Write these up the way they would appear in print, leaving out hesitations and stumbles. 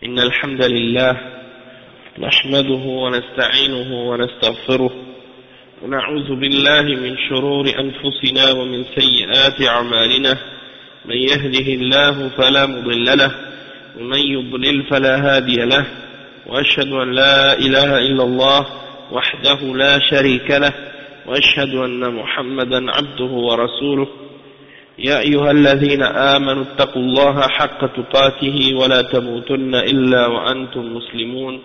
إن الحمد لله نحمده ونستعينه ونستغفره ونعوذ بالله من شرور أنفسنا ومن سيئات أعمالنا. من يهده الله فلا مضل له ومن يضلل فلا هادي له، وأشهد أن لا إله إلا الله وحده لا شريك له، وأشهد أن محمدا عبده ورسوله. يا أيها الذين آمنوا اتقوا الله حق تقاته ولا تموتن إلا وأنتم مسلمون.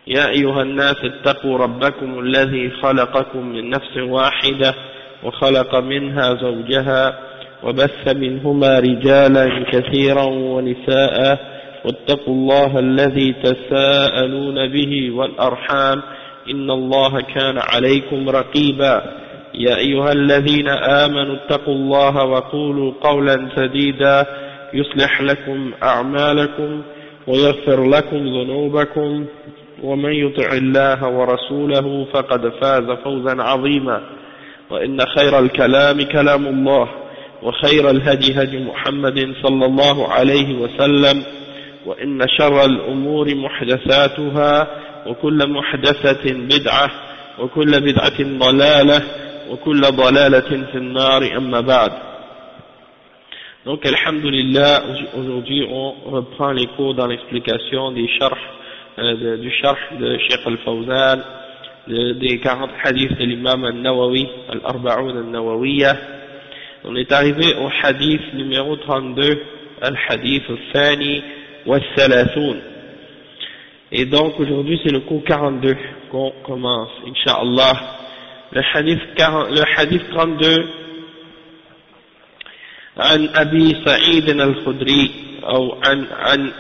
يا أيها الناس اتقوا ربكم الذي خلقكم من نفس واحدة وخلق منها زوجها وبث منهما رجالا كثيرا ونساء، واتقوا الله الذي تساءلون به والأرحام إن الله كان عليكم رقيبا. يا أيها الذين آمنوا اتقوا الله وقولوا قولا سديدا يصلح لكم أعمالكم ويغفر لكم ذنوبكم، ومن يطع الله ورسوله فقد فاز فوزا عظيما. وإن خير الكلام كلام الله، وخير الهدي هدي محمد صلى الله عليه وسلم، وإن شر الأمور محدثاتها، وكل محدثة بدعة، وكل بدعة ضلالة، وكل ضلالة في النار. أما بعد. Donc, alhamdulillah, aujourd'hui on reprend les cours dans l'explication des du sharh de Cheikh Al-Fawzan, des 40 hadiths de l'imam Al-Nawawi, Al-Arba'oun Al-Nawawiyya. On est arrivé au hadith numéro 32, Al-Hadith Al-Thani Wal-Thalathoun. Et donc aujourd'hui c'est le cours 42 qu'on commence, Inch'Allah. Le hadith 32, عن أبي سعيد الخدري أو عن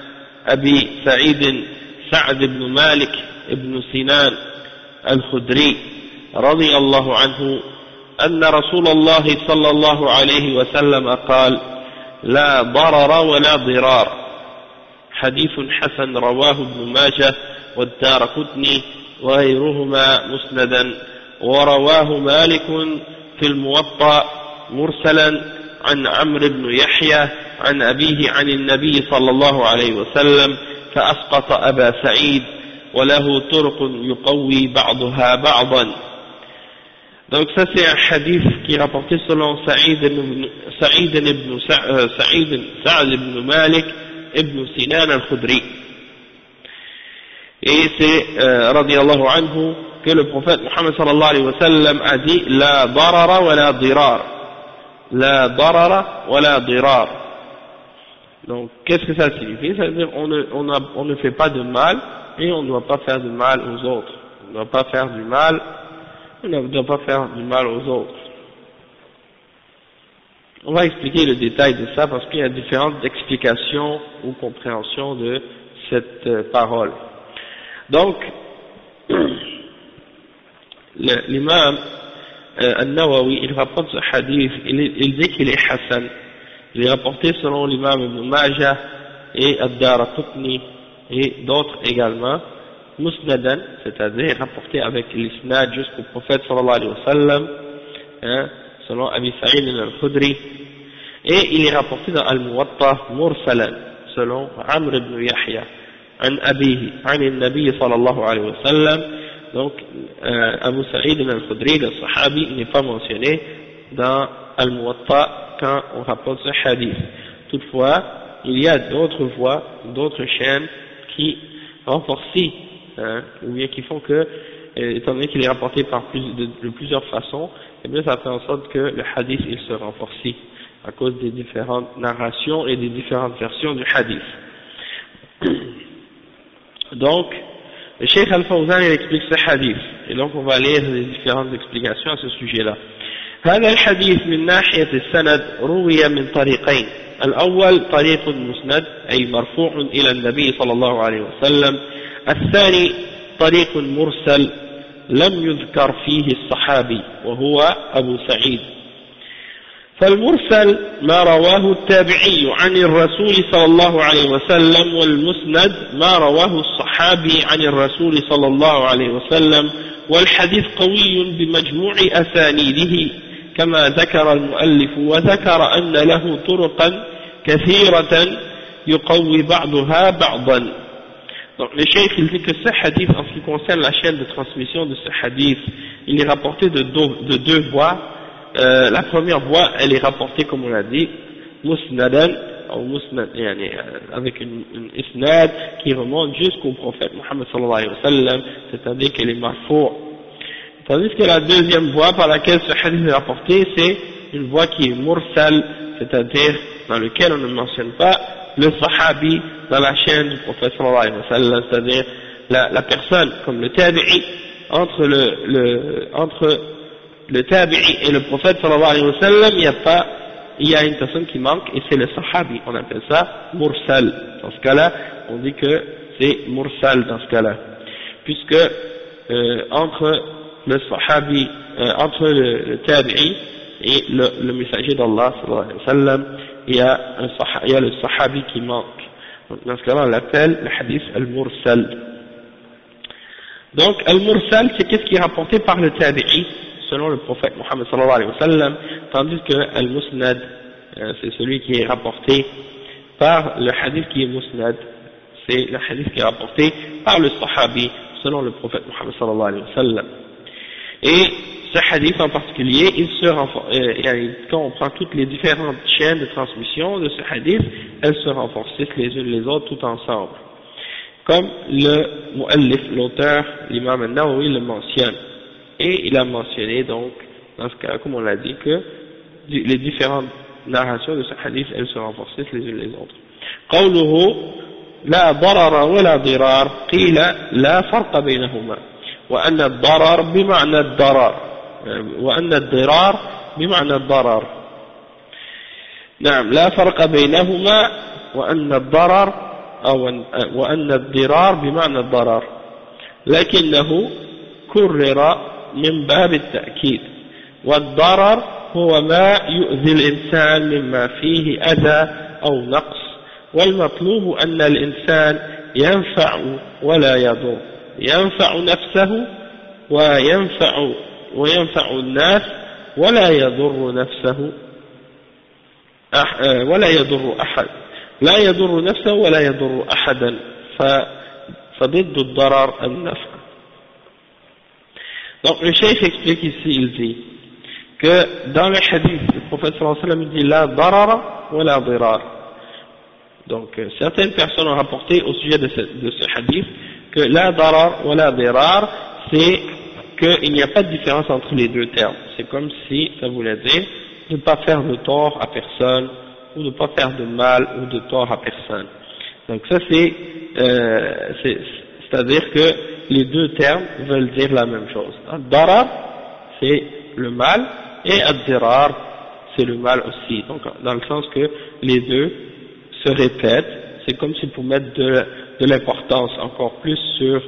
أبي سعيد سعد بن مالك بن سنان الخدري رضي الله عنه أن رسول الله صلى الله عليه وسلم قال: لا ضرر ولا ضرار. حديث حسن رواه ابن ماجه والدارقطني وغيرهما مسندا، ورواه مالك في الموطأ مرسلا عن عمرو بن يحيى عن أبيه عن النبي صلى الله عليه وسلم فأسقط أبا سعيد وله طرق يقوي بعضها بعضا. Donc ça c'est un hadith qui est rapporté selon Sa'id ibn Malik ibn Sinan al-Khudri. Et c'est radiyallahu anhu que le prophète Muhammad sallallahu alayhi wa sallam a dit: la darara wa la dirar. La darara wa la dirar. Donc qu'est-ce que ça signifie? Ça veut dire on ne fait pas de mal et on ne doit pas faire de mal aux autres. On ne doit pas faire du mal, on ne doit pas faire du mal aux autres. On va expliquer le détail de ça parce qu'il y a différentes explications ou compréhensions de cette parole. Donc, l'imam Al-Nawawi, il rapporte ce hadith, il dit qu'il est Hassan. Il est rapporté selon l'imam Ibn Majah et Ad-Daraqutni et d'autres également, Musnadan, c'est-à-dire rapporté avec l'isnad jusqu'au prophète sallallahu alayhi wa sallam, selon Abi Sa'id al-Khudri, et il est rapporté dans Al-Muwatta Mursalan, selon Amr ibn Yahya, عن أبيه عن النبي صلى الله عليه وسلم. Donc Abu Sa'id al-Khudri, le sahabi, n'est pas mentionné dans Al-Muwatta quand on rapporte ce hadith. Toutefois, il y a d'autres voies, d'autres chaînes qui renforcent, ou bien qui font que, étant donné qu'il est rapporté de plusieurs façons, et bien ça fait en sorte que le hadith il se renforce à cause des différentes narrations et des différentes versions du hadith. Donc, le Cheikh Al-Fawzan il explique ce hadith, et donc on va lire les différentes explications à ce sujet-là. هذا الحديث من ناحية السند روي من طريقين. الأول طريق مسند أي مرفوع إلى النبي صلى الله عليه وسلم. الثاني طريق مرسل لم يذكر فيه الصحابي وهو أبو سعيد. فالمرسل ما رواه التابعي عن الرسول صلى الله عليه وسلم، والمسند ما رواه الصحابي عن الرسول صلى الله عليه وسلم، والحديث قوي بمجموع أسانيده كما ذكر المؤلف، وذكر أن له طرقا كثيرة يقوي بعضها بعضا. Donc le cheikh il dit que ce hadith, en ce qui concerne la chaîne de transmission de ce hadith, il est rapporté de deux voies. La première voie, elle est rapportée, comme on l'a dit, musnadan, ou musnad, avec une isnad qui remonte jusqu'au prophète Muhammad sallallahu alayhi wa sallam, c'est-à-dire qu'elle est marfou'. Tandis que la deuxième voie par laquelle ce hadith est rapporté, c'est une voie qui est mursal, c'est-à-dire dans lequel on ne mentionne pas le sahabi dans la chaîne du prophète sallallahu alayhi wa sallam, c'est-à-dire la personne comme le tabi'i, entre le tabi'i et le prophète sallallahu alayhi wa sallam, il y a une personne qui manque et c'est le sahabi, on appelle ça mursal. Dans ce cas-là, on dit que c'est mursal dans ce cas-là, puisque entre le sahabi, entre le tabi'i et le messager d'Allah sallallahu alayhi wa sallam, il y a le sahabi qui manque. Donc dans ce cas-là, on l'appelle le hadith al-mursal. Donc al-mursal, c'est qu'est-ce qui est rapporté par le tabi'i selon le prophète Muhammad sallallahu alayhi wa sallam, tandis que al-musnad, c'est celui qui est rapporté par le hadith qui est musnad, c'est le hadith qui est rapporté par le sahabi selon le prophète Muhammad sallallahu alayhi wa sallam. Et ce hadith en particulier, quand on prend toutes les différentes chaînes de transmission de ce hadith, elles se renforcent les unes les autres tout ensemble. Comme le mu'allif, l'auteur, l'imam al-Nawawi le mentionne. Et il a mentionné donc, dans ce cas, comme on l'a dit, que les différentes narrations de ce hadith, elles se renforcent les unes les autres. قوله لا ضرر ولا ضرار قيل لا فرق بينهما وأن الضرر بمعنى الضرر وأن الضرار بمعنى الضرر. نعم لا فرق بينهما وأن الضرر وأن الضرار بمعنى الضرر لكنه كرر من باب التأكيد. والضرر هو ما يؤذي الإنسان مما فيه أذى أو نقص، والمطلوب أن الإنسان ينفع ولا يضر، ينفع نفسه وينفع الناس ولا يضر نفسه ولا يضر أحد، لا يضر نفسه ولا يضر أحدا، فضد الضرر النفع. Donc le cheikh explique ici, il dit que dans le hadith, le prophète sallallahu alayhi wa sallam dit la darara wa la dirar. Donc certaines personnes ont rapporté au sujet de ce hadith que la darar wa la dirar, c'est qu'il n'y a pas de différence entre les deux termes. C'est comme si ça voulait dire de ne pas faire de tort à personne ou de ne pas faire de mal ou de tort à personne. Donc ça c'est-à-dire que les deux termes veulent dire la même chose. Ad-darar, c'est le mal, et ad-dirar, c'est le mal aussi. Donc, dans le sens que les deux se répètent, c'est comme si pour mettre de l'importance encore plus sur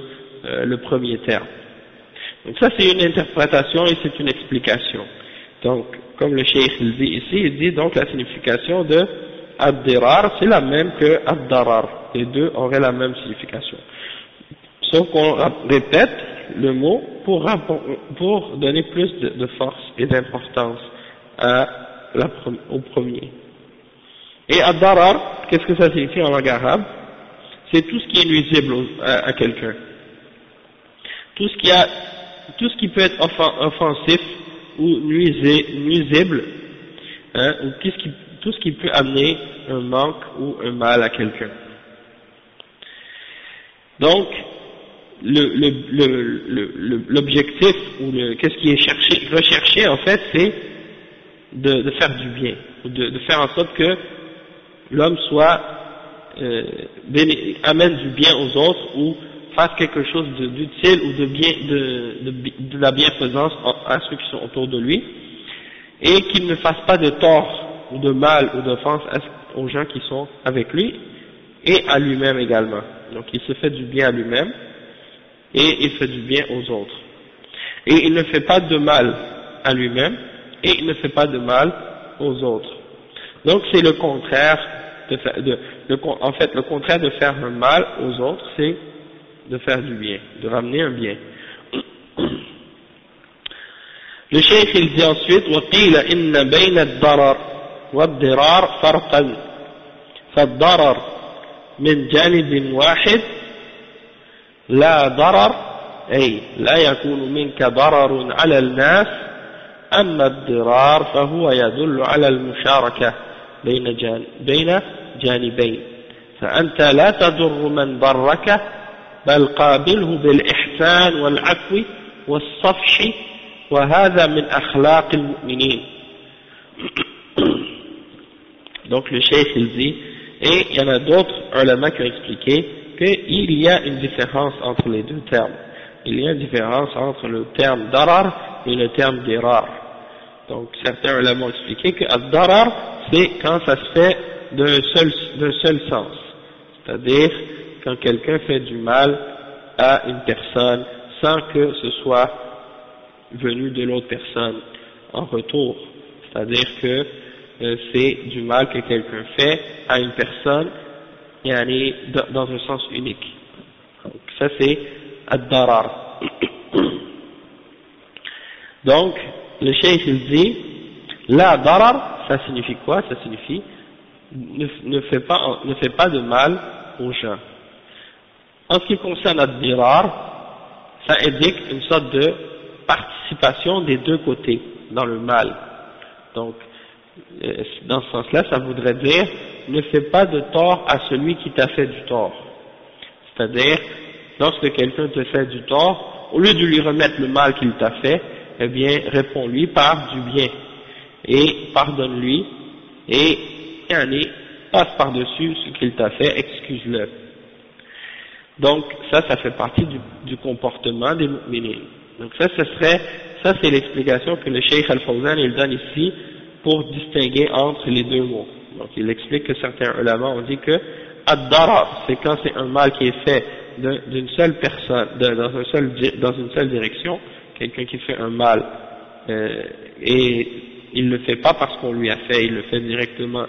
le premier terme. Donc ça c'est une interprétation et c'est une explication. Donc, comme le cheikh il dit ici, il dit donc la signification de ad-dirar, c'est la même que ad-darar. Les deux auraient la même signification. Sauf qu'on répète le mot pour donner plus de force et d'importance au premier. Et ad-darar, qu'est-ce que ça signifie en langue arabe? C'est tout ce qui est nuisible à quelqu'un. Tout ce qui peut être offensif ou nuisible, ou tout ce qui peut amener un manque ou un mal à quelqu'un. Donc, l'objectif ou qu'est-ce qui est recherché en fait, c'est de faire du bien, ou de faire en sorte que l'homme amène du bien aux autres ou fasse quelque chose d'utile ou de la bienfaisance à ceux qui sont autour de lui, et qu'il ne fasse pas de tort ou de mal ou d'offense aux gens qui sont avec lui et à lui-même également. Donc il se fait du bien à lui-même et il fait du bien aux autres. Et il ne fait pas de mal à lui-même et il ne fait pas de mal aux autres. Donc c'est le contraire en fait le contraire de faire un mal aux autres, c'est de faire du bien, de ramener un bien. Le cheikh il dit ensuite وقيل إن بين الضرر والضرار فرقا فالضرر من جانب واحد لا ضرر أي لا يكون منك ضرر على الناس. أما الضرار فهو يدل على المشاركة بين جانبين، فأنت لا تضر من ضرك بل قابله بالإحسان والعفو والصفح، وهذا من أخلاق المؤمنين. Donc le cheikh il dit, et il y en a d'autres ulama qui ont expliqué qu'il y a une différence entre les deux termes. Il y a une différence entre le terme darar et le terme dirar. Donc certains ulama ont expliqué que ad-darar c'est quand ça se fait d'un seul sens, c'est-à-dire quand quelqu'un fait du mal à une personne sans que ce soit venu de l'autre personne en retour, c'est-à-dire que c'est du mal que quelqu'un fait à une personne yani, dans un sens unique. Donc ça c'est ad-darar. Donc le cheikh il dit la darar, ça signifie quoi? Ça signifie ne fais pas de mal aux gens. En ce qui concerne ad-dirar, ça indique une sorte de participation des deux côtés dans le mal. Donc dans ce sens-là, ça voudrait dire ne fais pas de tort à celui qui t'a fait du tort. C'est-à-dire, lorsque quelqu'un te fait du tort, au lieu de lui remettre le mal qu'il t'a fait, eh bien, réponds-lui par du bien et pardonne-lui et passe par-dessus ce qu'il t'a fait, excuse-le. Donc ça fait partie du comportement des mu'minines. Donc ça c'est l'explication que le Cheikh Al-Fawzan il donne ici pour distinguer entre les deux mots. Donc il explique que certains ulama ont dit que ad-darar, c'est quand c'est un mal qui est fait d'une seule personne, dans une seule direction, quelqu'un qui fait un mal et il ne le fait pas parce qu'on lui a fait, il le fait directement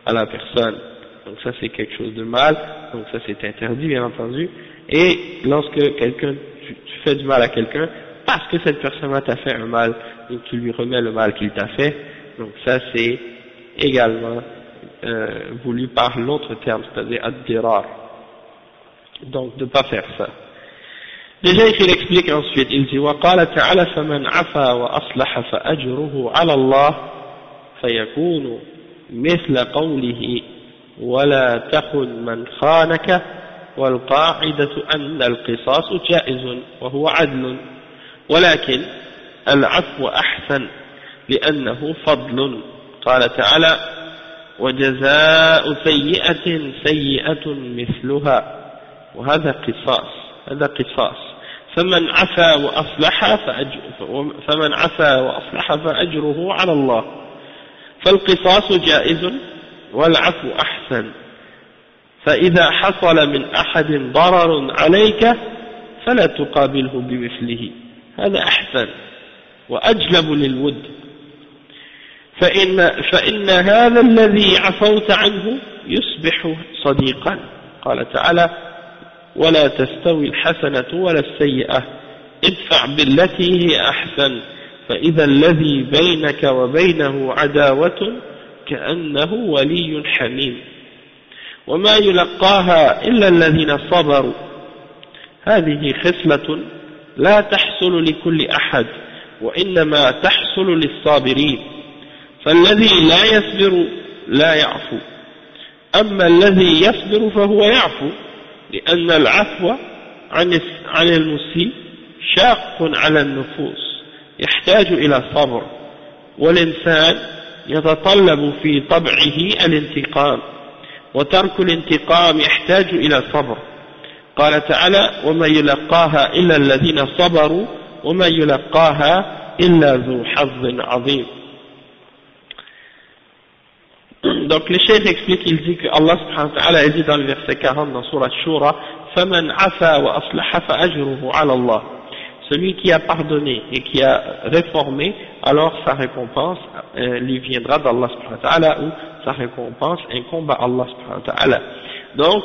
à la personne. Donc ça c'est quelque chose de mal, donc ça c'est interdit bien entendu. Et lorsque tu fais du mal à quelqu'un parce que cette personne-là t'a fait un mal, donc tu lui remets le mal qu'il t'a fait, donc ça c'est également voulu par l'autre terme, c'est-à-dire ad-dirar. Donc de ne pas faire ça. Déjà il explique ensuite, il dit وقال تعالى فمن عفا وأصلح فأجره على الله فيكون مثل قوله ولا تخن من خانك والقاعدة أن القصاص جائز وهو عدل ولكن العفو أحسن لأنه فضل. قال تعالى وجزاء سيئة سيئة مثلها وهذا قصاص فمن عفا وأصلح فأجره على الله فالقصاص جائز والعفو أحسن فإذا حصل من أحد ضرر عليك فلا تقابله بمثله هذا أحسن وأجلب للود فإن هذا الذي عفوت عنه يصبح صديقا. قال تعالى ولا تستوي الحسنة ولا السيئة ادفع بالتي هي أحسن فإذا الذي بينك وبينه عداوة كأنه ولي حميم وما يلقاها إلا الذين صبروا هذه خصلة لا تحصل لكل أحد وإنما تحصل للصابرين فالذي لا يصبر لا يعفو أما الذي يصبر فهو يعفو لأن العفو عن المسيء شاق على النفوس يحتاج إلى صبر والإنسان يتطلب في طبعه الانتقام وترك الانتقام يحتاج إلى صبر. قال تعالى وما يلقاها إلا الذين صبروا وما يلقاها إلا ذو حظ عظيم. Donc le cheikh explique, il dit que Allah subhanahu wa ta'ala dit dans le verset 40 dans Surat Shura فَمَنْ عَفَا وَأَصْلَحَ فَأَجْرُهُ عَلَى اللَّهِ, celui qui a pardonné et qui a réformé, alors sa récompense lui viendra d'Allah subhanahu wa ta'ala, ou sa récompense incombe à Allah subhanahu wa ta'ala. Donc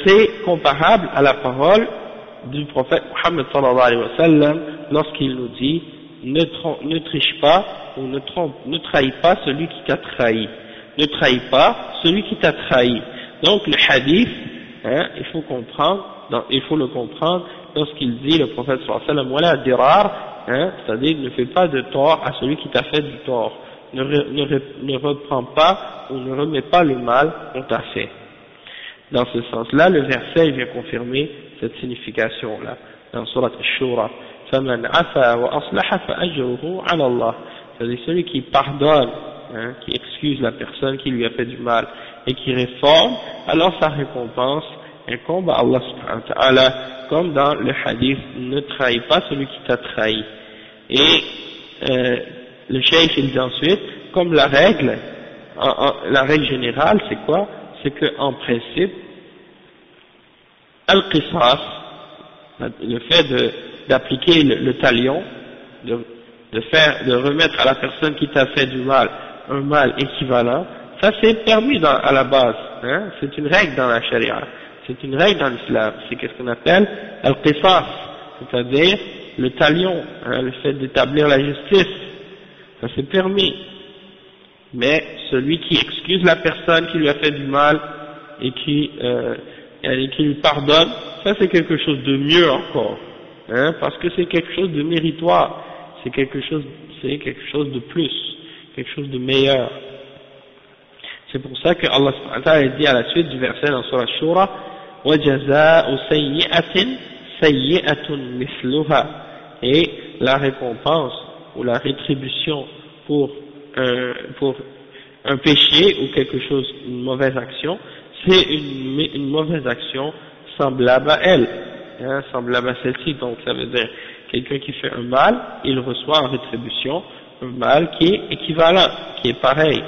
c'est comparable à la parole du prophète Muhammad sallallahu alayhi wa sallam lorsqu'il nous dit ne triche pas ou ne trahis pas celui qui t'a trahi. Ne trahis pas celui qui t'a trahi. Donc le hadith hein, il faut le comprendre lorsqu'il dit, le prophète sallallahu alayhi wa sallam, wala dirar, hein, c'est-à-dire ne fais pas de tort à celui qui t'a fait du tort, ne reprends pas ou ne remets pas le mal qu'on t'a fait. Dans ce sens-là, le verset vient confirmer cette signification-là, dans Surat Ash-Shura. فَمَنْ عَفَا وَأَصْلَحَ فَأَجْرُهُ عَلَى اللَّهِ. C'est-à-dire celui qui pardonne, hein, qui excuse la personne qui lui a fait du mal et qui réforme, alors sa récompense incombe à Allah subhanahu wa ta'ala, comme dans le hadith, ne trahis pas celui qui t'a trahi. Et le cheikh il dit ensuite, comme la règle générale, c'est quoi? C'est qu'en principe, al-qisas, le fait d'appliquer le talion, de remettre à la personne qui t'a fait du mal un mal équivalent, ça c'est permis à la base, hein, c'est une règle dans la charia, c'est une règle dans l'islam, c'est ce qu'on appelle al-qisas, c'est-à-dire le talion, hein, le fait d'établir la justice, ça c'est permis. Mais celui qui excuse la personne qui lui a fait du mal et qui lui pardonne, ça c'est quelque chose de mieux encore, hein, parce que c'est quelque chose de méritoire, c'est quelque chose de plus, quelque chose de meilleur. C'est pour ça que Allah subhanahu wa ta'ala dit à la suite du verset dans Surah Shura, وَجَزَاءُ سَيِّئَةٍ سَيِّئَةٌ مِثْلُهَا, et la récompense ou la rétribution pour un péché ou quelque chose, une mauvaise action, c'est une mauvaise action semblable à elle, hein, semblable à celle-ci. Donc ça veut dire quelqu'un qui fait un mal, il reçoit en rétribution un mal qui est équivalent, qui est pareil.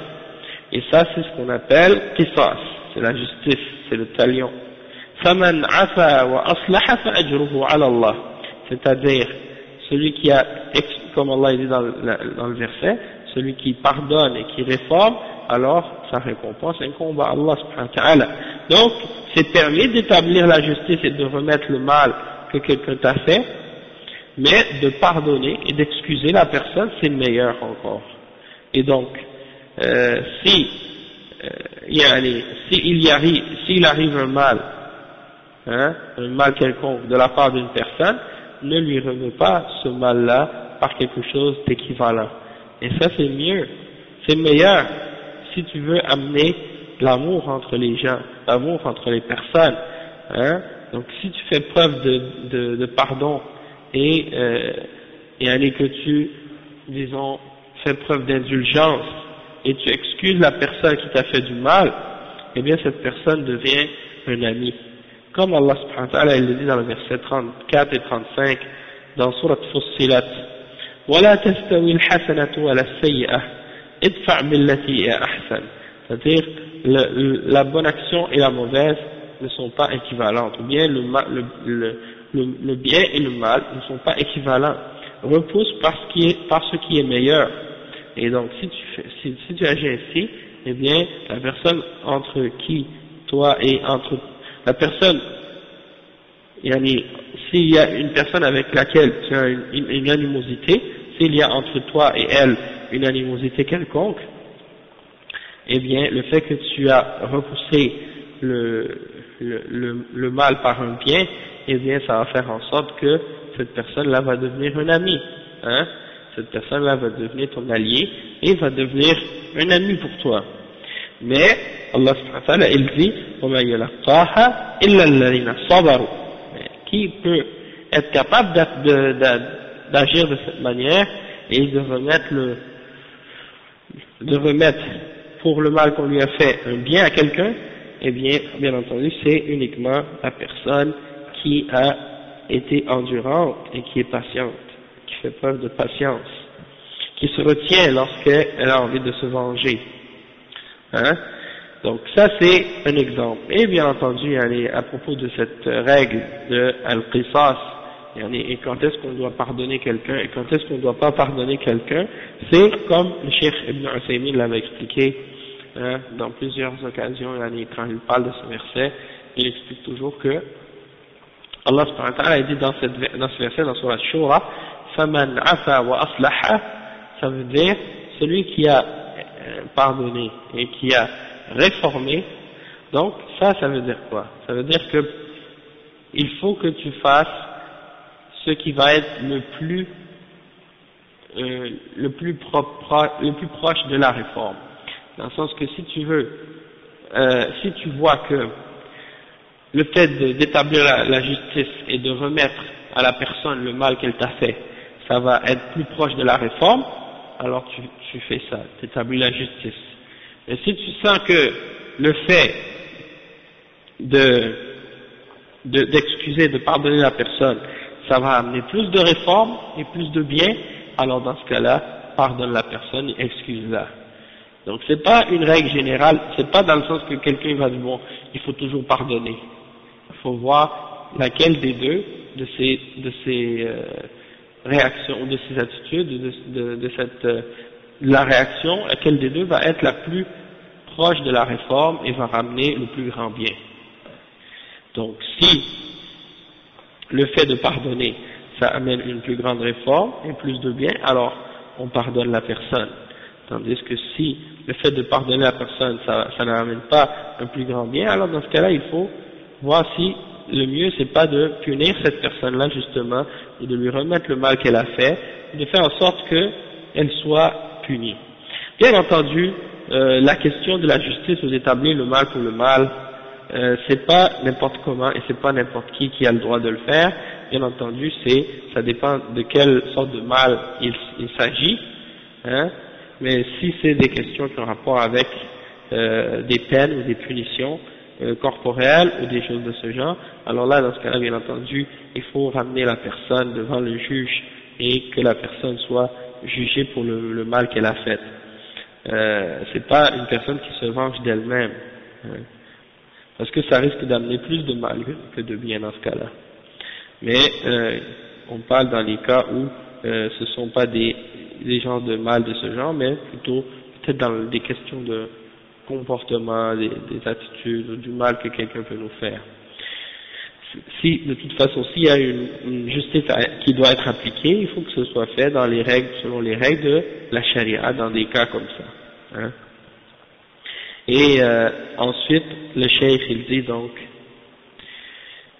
Et ça c'est ce qu'on appelle qisas, c'est la justice, c'est le talion. فَمَنْ عَفَا وَأَصْلَحَ فَأَجْرُهُ عَلَى اللَّهِ, c'est-à-dire celui qui a, comme Allah dit dans le verset, celui qui pardonne et qui réforme, alors sa récompense incombe à Allah subhanahu wa ta'ala. Donc, c'est permis d'établir la justice et de remettre le mal que quelqu'un t'a fait, mais de pardonner et d'excuser la personne, c'est meilleur encore. Et donc, s'il arrive un mal, hein, un mal quelconque de la part d'une personne, ne lui remets pas ce mal-là par quelque chose d'équivalent. Et ça c'est mieux, c'est meilleur si tu veux amener l'amour entre les gens, l'amour entre les personnes, hein. Donc si tu fais preuve de pardon et que tu, disons, fais preuve d'indulgence et tu excuses la personne qui t'a fait du mal, eh bien cette personne devient un ami. Comme Allah subhanahu wa ta'ala il le dit dans le verset 34 et 35 dans Surat Fussilat, وَلَا تَسْتَوِي الْحَسَنَةُ وَلَا السَّيِّئَةُ اِدْفَعْ بِالَّتِي هِيَ أَحْسَنُ, c'est-à-dire la bonne action et la mauvaise ne sont pas équivalentes, ou bien le bien et le mal ne sont pas équivalents, repousse par ce qui est meilleur. Et donc si tu agis ainsi, eh bien la personne entre qui toi et entre la personne, s'il y a une personne avec laquelle tu as une animosité, s'il y a entre toi et elle une animosité quelconque, eh bien le fait que tu as repoussé le mal par un bien, eh bien ça va faire en sorte que cette personne-là va devenir un ami, hein, cette personne-là va devenir ton allié et va devenir un ami pour toi. Mais Allah subhanahu wa ta'ala il dit وَمَا يَلَقَّاهَا إِلَّا الَّذِينَ صَبَرُوا, qui peut être capable d'agir de cette manière et de remettre pour le mal qu'on lui a fait un bien à quelqu'un, eh bien entendu c'est uniquement la personne qui a été endurante et qui est patiente, qui fait preuve de patience, qui se retient lorsqu'elle a envie de se venger, hein. Donc ça c'est un exemple. Et bien entendu, à propos de cette règle de al-qisas, et quand est-ce qu'on doit pardonner quelqu'un et quand est-ce qu'on ne doit pas pardonner quelqu'un, c'est comme le Cheikh Ibn Uthaymin l'avait expliqué, hein, dans plusieurs occasions, quand il parle de ce verset, il explique toujours que Allah subhanahu wa ta'ala dit dans ce verset, dans Surah Shura, فَمَنْ عَفَا وَأَصْلَحَ, ça veut dire celui qui a pardonné et qui a réformé, Donc ça veut dire quoi? Ça veut dire que il faut que tu fasses ce qui va être le plus proche de la réforme. Dans le sens que si tu vois que le fait d'établir la justice et de remettre à la personne le mal qu'elle t'a fait, ça va être plus proche de la réforme, alors tu fais ça, tu établis la justice. Mais si tu sens que le fait d'excuser, de pardonner la personne, ça va amener plus de réforme et plus de bien, alors dans ce cas-là, pardonne la personne et excuse-la. Donc c'est pas une règle générale, c'est pas dans le sens que quelqu'un va dire bon, il faut toujours pardonner. Il faut voir laquelle des deux de ces réactions, de ces attitudes, la réaction, laquelle des deux va être la plus proche de la réforme et va ramener le plus grand bien. Donc si le fait de pardonner, ça amène une plus grande réforme et plus de bien, alors on pardonne la personne. Tandis que si le fait de pardonner la personne, ça n'amène pas un plus grand bien, alors dans ce cas-là, il faut voir si le mieux c'est pas de punir cette personne-là justement, et de lui remettre le mal qu'elle a fait, de faire en sorte qu'elle soit punie. Bien entendu, la question de la justice, vous établir le mal pour le mal, c'est pas n'importe comment et c'est pas n'importe qui a le droit de le faire. Bien entendu, ça dépend de quelle sorte de mal il s'agit, hein. Mais si c'est des questions qui ont rapport avec des peines ou des punitions corporelles ou des choses de ce genre, alors là, dans ce cas-là, bien entendu, il faut ramener la personne devant le juge et que la personne soit jugée pour le mal qu'elle a fait. C'est pas une personne qui se venge d'elle-même, hein, parce que ça risque d'amener plus de mal que de bien dans ce cas-là. Mais on parle dans les cas où ce sont pas des genres de mal de ce genre, mais plutôt peut-être dans des questions de comportement, des attitudes, ou du mal que quelqu'un peut nous faire. Si, de toute façon, s'il y a une justice qui doit être appliquée, il faut que ce soit fait dans les règles, selon les règles de la charia, dans des cas comme ça, hein. Et ensuite, le cheikh il dit donc,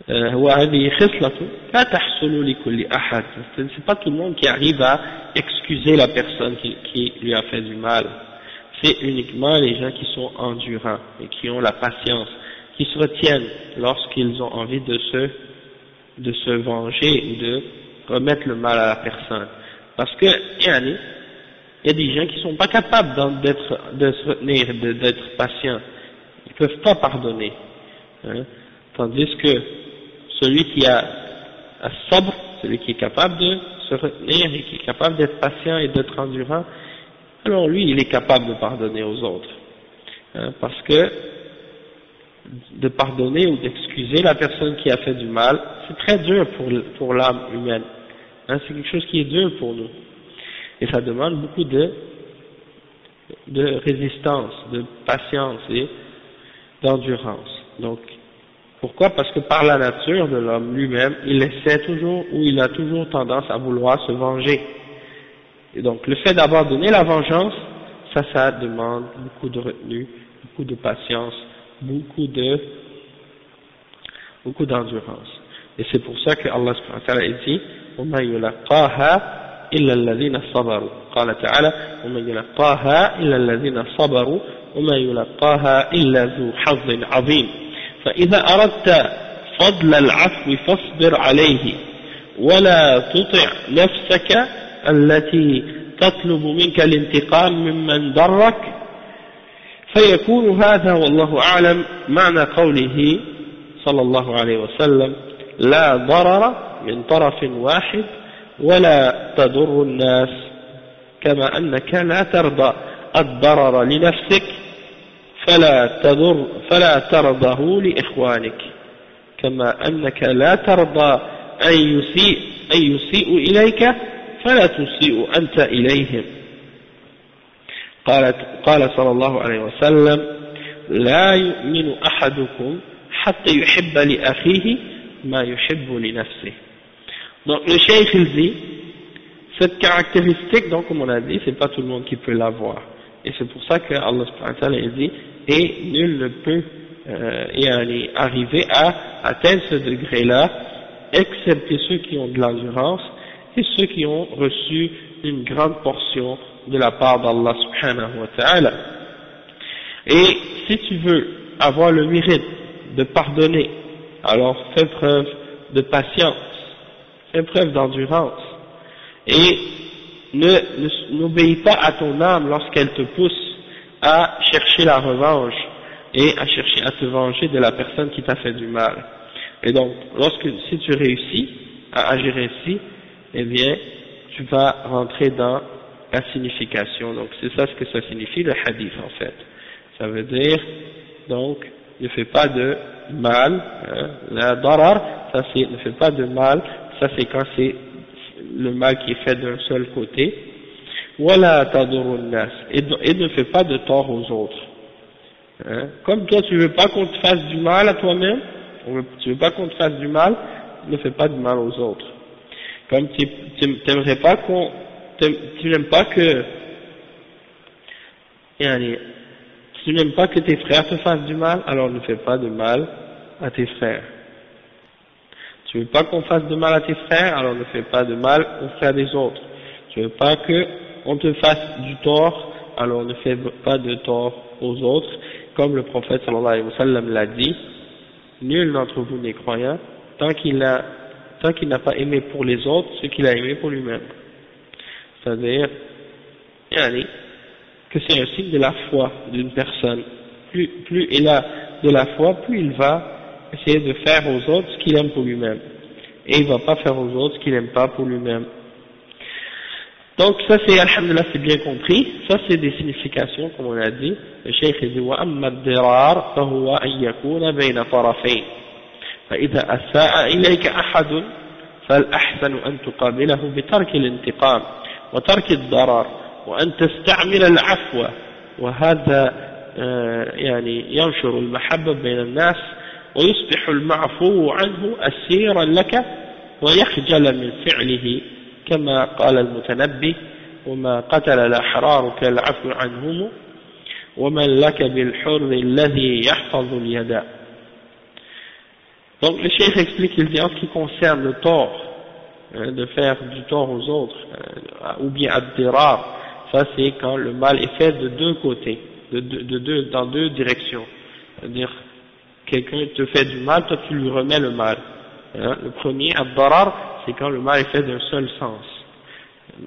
c'est pas tout le monde qui arrive à excuser la personne qui lui a fait du mal. C'est uniquement les gens qui sont endurants et qui ont la patience, qui se retiennent lorsqu'ils ont envie de se venger ou de remettre le mal à la personne. Parce que il y a des gens qui sont pas capables de se retenir, d'être patients. Ils peuvent pas pardonner, hein. Tandis que celui qui a sabr, celui qui est capable de se retenir et qui est capable d'être patient et d'être endurant, alors lui, il est capable de pardonner aux autres, hein, parce que de pardonner ou d'excuser la personne qui a fait du mal, c'est très dur pour l'âme humaine, hein, c'est quelque chose qui est dur pour nous, et ça demande beaucoup de résistance, de patience et d'endurance. Donc, pourquoi? Parce que par la nature de l'homme lui-même, il essaie toujours, ou il a toujours tendance à vouloir se venger. Et donc, le fait d'abandonner la vengeance, ça demande beaucoup de retenue, beaucoup de patience, beaucoup d'endurance. Et c'est pour ça que Allah subhanahu wa ta'ala dit, وَمَا يُلَقَّاهَا إِلَّا الَّذِينَ صَبَرُوا. قال تعالى, وَمَا يُلَقَّاهَا إِلَّا الَّذِينَ صَبَرُوا وَمَا يُلَقَّاهَا إِلَّا ذُو حَظٍّ عَظِيمٍ. فإذا أردت فضل العفو فاصبر عليه ولا تطع نفسك التي تطلب منك الانتقام ممن ضرك فيكون هذا والله أعلم معنى قوله صلى الله عليه وسلم لا ضرر من طرف واحد ولا تضر الناس كما أنك لا ترضى الضرر لنفسك فلا ترضه لإخوانك كما أنك لا ترضى أن يسيء إليك فلا تسيء أنت إليهم. قال صلى الله عليه وسلم لا يؤمن أحدكم حتى يحب لأخيه ما يحب لنفسه. Donc le cheikh il dit, cette caractéristique, donc comme on a dit, c'est pas tout le monde qui peut l'avoir. Et c'est pour ça que Allah subhanahu wa ta'ala dit, et nul ne peut arriver à atteindre ce degré-là, excepté ceux qui ont de l'endurance et ceux qui ont reçu une grande portion de la part d'Allah subhanahu wa ta'ala. Et si tu veux avoir le mérite de pardonner, alors fais preuve de patience, fais preuve d'endurance, et n'obéis pas à ton âme lorsqu'elle te pousse à chercher la revanche et à chercher à te venger de la personne qui t'a fait du mal. Et donc, si tu réussis à agir ainsi, eh bien, tu vas rentrer dans la signification. Donc, c'est ça ce que ça signifie, le hadith, en fait. Ça veut dire, donc, ne fais pas de mal, la darar, ça c'est, ne fais pas de mal, ça c'est quand c'est le mal qui est fait d'un seul côté, wala tadurun nas, et ne fais pas de tort aux autres. Comme toi tu veux pas qu'on te fasse du mal à toi-même, tu veux pas qu'on te fasse du mal, ne fais pas de mal aux autres. Comme tu n'aimes pas que tes frères te fassent du mal, alors ne fais pas de mal à tes frères. Tu veux pas qu'on fasse de mal à tes frères, alors ne fais pas de mal aux frères des autres. Tu veux pas qu'on te fasse du tort, alors ne fais pas de tort aux autres. Comme le prophète sallallahu alayhi wa sallam l'a dit, nul d'entre vous n'est croyant tant qu'il n'a pas aimé pour les autres ce qu'il a aimé pour lui-même. C'est-à-dire, que c'est un signe de la foi d'une personne. Plus il a de la foi, plus il va essayer de faire aux autres ce qu'il aime pour lui-même. Et il ne va pas faire aux autres ce qu'il n'aime pas pour lui-même. Donc ça c'est, alhamdulillah, c'est bien compris. Ça c'est des significations, comme on a dit. Le cheikh dit وَأَمَّا الضِّرَارُ فَهُوَ أَنْ يَكُونَ بَيْنَ طَرَفَيْنِ فإذا أساء إليك أحد فالأحسن أن تقابله بترك الانتقام وترك الضرر وأن تستعمل العفو وهذا ينشر المحبة بين الناس ويصبح المعفو عنه أسيرا لك ويخجل من فعله كما قال المتنبي وما قتل الأحرار كالعفو عنهم ومن لك بالحر الذي يحفظ اليد. Donc le cheikh explique, il dit en ce qui concerne le tort, de faire du tort aux autres, ou bien ad-dirar, ça c'est quand le mal est fait de deux côtés, dans deux directions. C'est-à-dire, quelqu'un te fait du mal, toi tu lui remets le mal. Le premier, ad-darar, c'est quand le mal est fait d'un seul sens.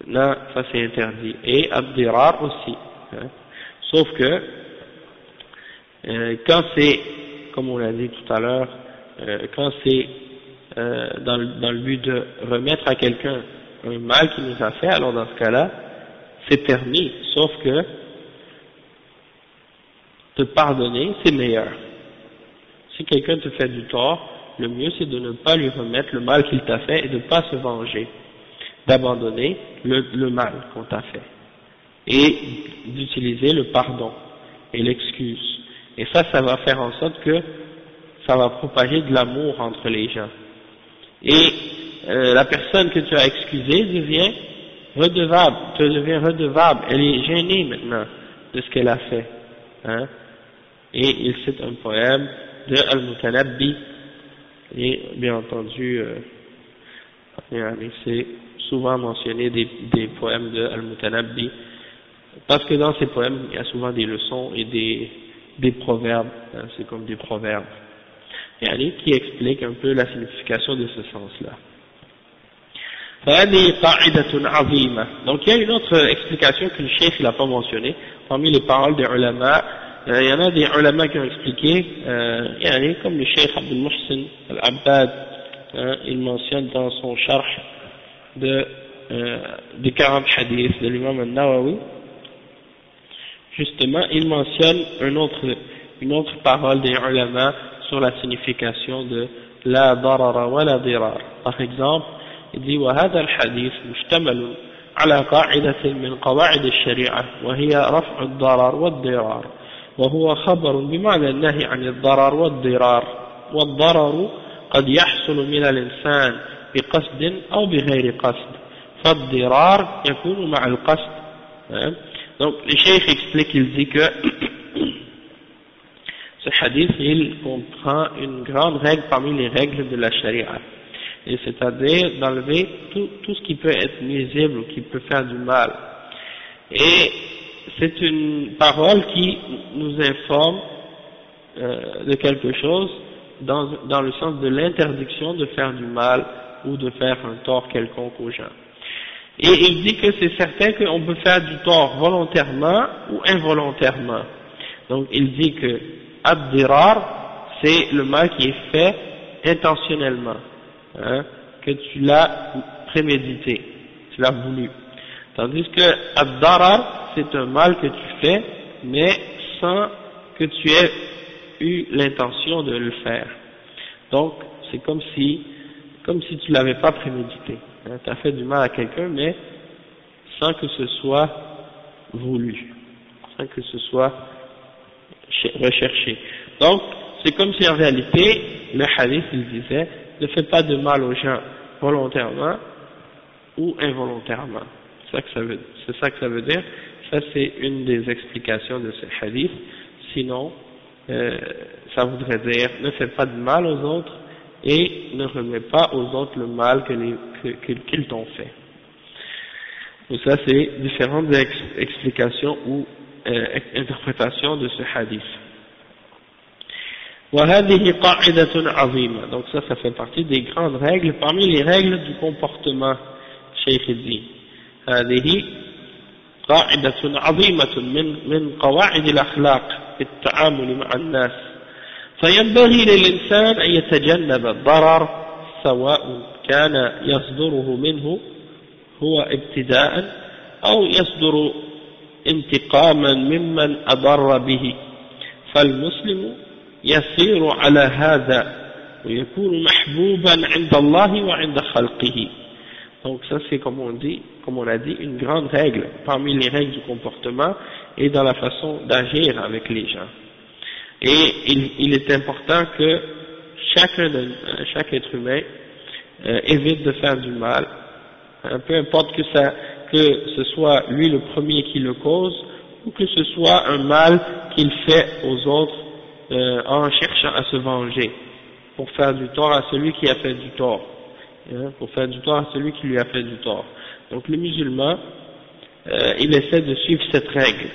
Là, ça c'est interdit. Et ad-dirar aussi. Sauf que, quand c'est, comme on l'a dit tout à l'heure, quand c'est dans le but de remettre à quelqu'un un mal qu'il nous a fait, alors dans ce cas-là, c'est permis, sauf que te pardonner, c'est meilleur. Si quelqu'un te fait du tort, le mieux c'est de ne pas lui remettre le mal qu'il t'a fait et de ne pas se venger, d'abandonner le mal qu'on t'a fait et d'utiliser le pardon et l'excuse. Et ça va faire en sorte que ça va propager de l'amour entre les gens. Et la personne que tu as excusée devient redevable, elle est gênée maintenant de ce qu'elle a fait. Et il cite un poème de Al-Mutanabbi, et bien entendu, c'est souvent mentionné des poèmes de Al-Mutanabbi, parce que dans ces poèmes, il y a souvent des leçons et des proverbes, c'est comme des proverbes, qui expliquent un peu la signification de ce sens-là. Donc il y a une autre explication que le cheikh n'a pas mentionnée, parmi les paroles des ulama. Il y en a des ulama qui ont expliqué, comme le cheikh Abdul Muhsin al-Abbad, il mentionne dans son sharh des 40 hadiths de l'imam al-Nawawi, justement, il mentionne une autre parole des ulama sur la signification de la darara wa la dirar. Par exemple, il dit وهذا الحديث مشتمل على قاعدة من قواعد الشريعة وهي رفع الضرر والضرار وهو خبر بمعنى النهي عن الضرر والضرار والضرر قد يحصل من الإنسان بقصد أو بغير قصد فالضرار يكون مع القصد. Donc le cheikh explique, il dit que Ce hadith, il comprend une grande règle parmi les règles de la charia. Et c'est-à-dire d'enlever tout ce qui peut être nuisible ou qui peut faire du mal. Et c'est une parole qui nous informe de quelque chose dans le sens de l'interdiction de faire du mal ou de faire un tort quelconque aux gens. Et il dit que c'est certain qu'on peut faire du tort volontairement ou involontairement. Donc il dit que ad-dirar, c'est le mal qui est fait intentionnellement, hein, que tu l'as prémédité, tu l'as voulu. Tandis que ad-darar, c'est un mal que tu fais, mais sans que tu aies eu l'intention de le faire. Donc c'est comme si tu l'avais pas prémédité. Hein, tu as fait du mal à quelqu'un, mais sans que ce soit voulu, sans que ce soit recherché. Donc, c'est comme si en réalité, le hadith, il disait, ne fais pas de mal aux gens volontairement ou involontairement. C'est ça que ça veut dire. Ça, c'est une des explications de ce hadith. Sinon, ça voudrait dire, ne fais pas de mal aux autres et ne remets pas aux autres le mal qu'ils t'ont fait. Donc ça, c'est différentes explications ou interprétations de ce hadith. وهذه قاعدة عظيمة. Donc ça fait partie des grandes règles, parmi les règles du comportement. Cheikh dit هذه قاعدة عظيمة من قواعد الأخلاق في التعامل مع الناس. فينبغي للإنسان أن يتجنب الضرر سواء كان يصدره منه هو ابتداء أو يصدر انتقاما ممن أضر به. فالمسلم يسير على هذا ويكون محبوبا عند الله وعند خلقه. Donc ça c'est comme on a dit, une grande règle parmi les règles du comportement et dans la façon d'agir avec les gens. Et il est important que chaque être humain évite de faire du mal, peu importe que ce soit lui le premier qui le cause ou que ce soit un mal qu'il fait aux autres en cherchant à se venger pour faire du tort à celui qui a fait du tort, pour faire du tort à celui qui lui a fait du tort. Donc le musulman il essaie de suivre cette règle,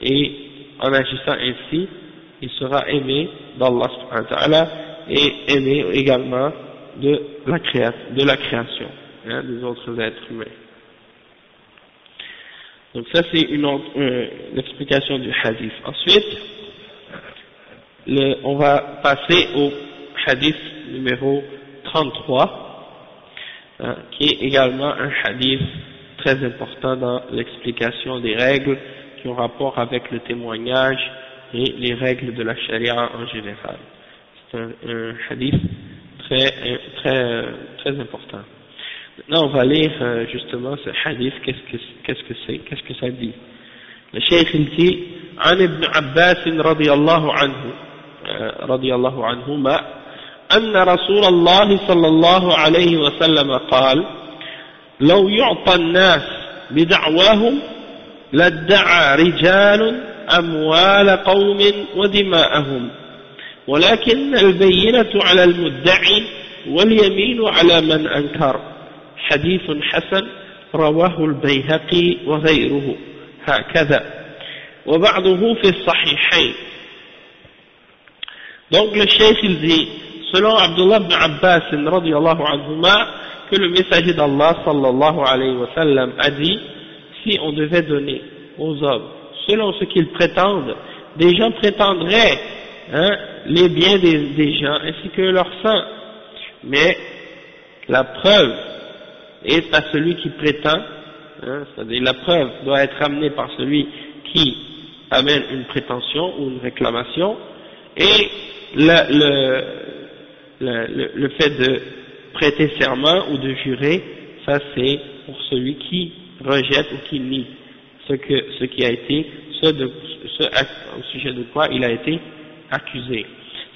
et en agissant ainsi il sera aimé d'Allah subhanahu wa ta'ala et aimé également de la création, des autres êtres humains. Donc ça c'est l'explication du hadith. Ensuite on va passer au hadith numéro 33, qui est également un hadith très important dans l'explication des règles qui ont rapport avec le témoignage et les règles de la charia en général. C'est un hadith très important. Maintenant on va lire justement ce hadith, qu'est-ce que ça dit. Le cheikh il dit عن ابن عباس رضي الله عنهما أن رسول الله صلى الله عليه وسلم قال لو يعطى الناس بدعواهم لادعى رجال أموال قوم ودماءهم ولكن البينة على المدعي واليمين على من أنكر. حديث حسن رواه البيهقي وغيره هكذا وبعضه في الصحيحين. Donc le cheikh il dit, selon Abdullah ibn Abbas radiyallahu anhuma, que le messager d'Allah sallallahu alayhi wa sallam a dit, si on devait donner aux hommes, selon ce qu'ils prétendent, des gens prétendraient les biens des gens ainsi que leur sang, mais la preuve est à celui qui prétend, c'est-à-dire la preuve doit être amenée par celui qui amène une prétention ou une réclamation, et le fait de prêter serment ou de jurer, ça c'est pour celui qui rejette ou qui nie ce qui a été, au sujet de quoi il a été accusé.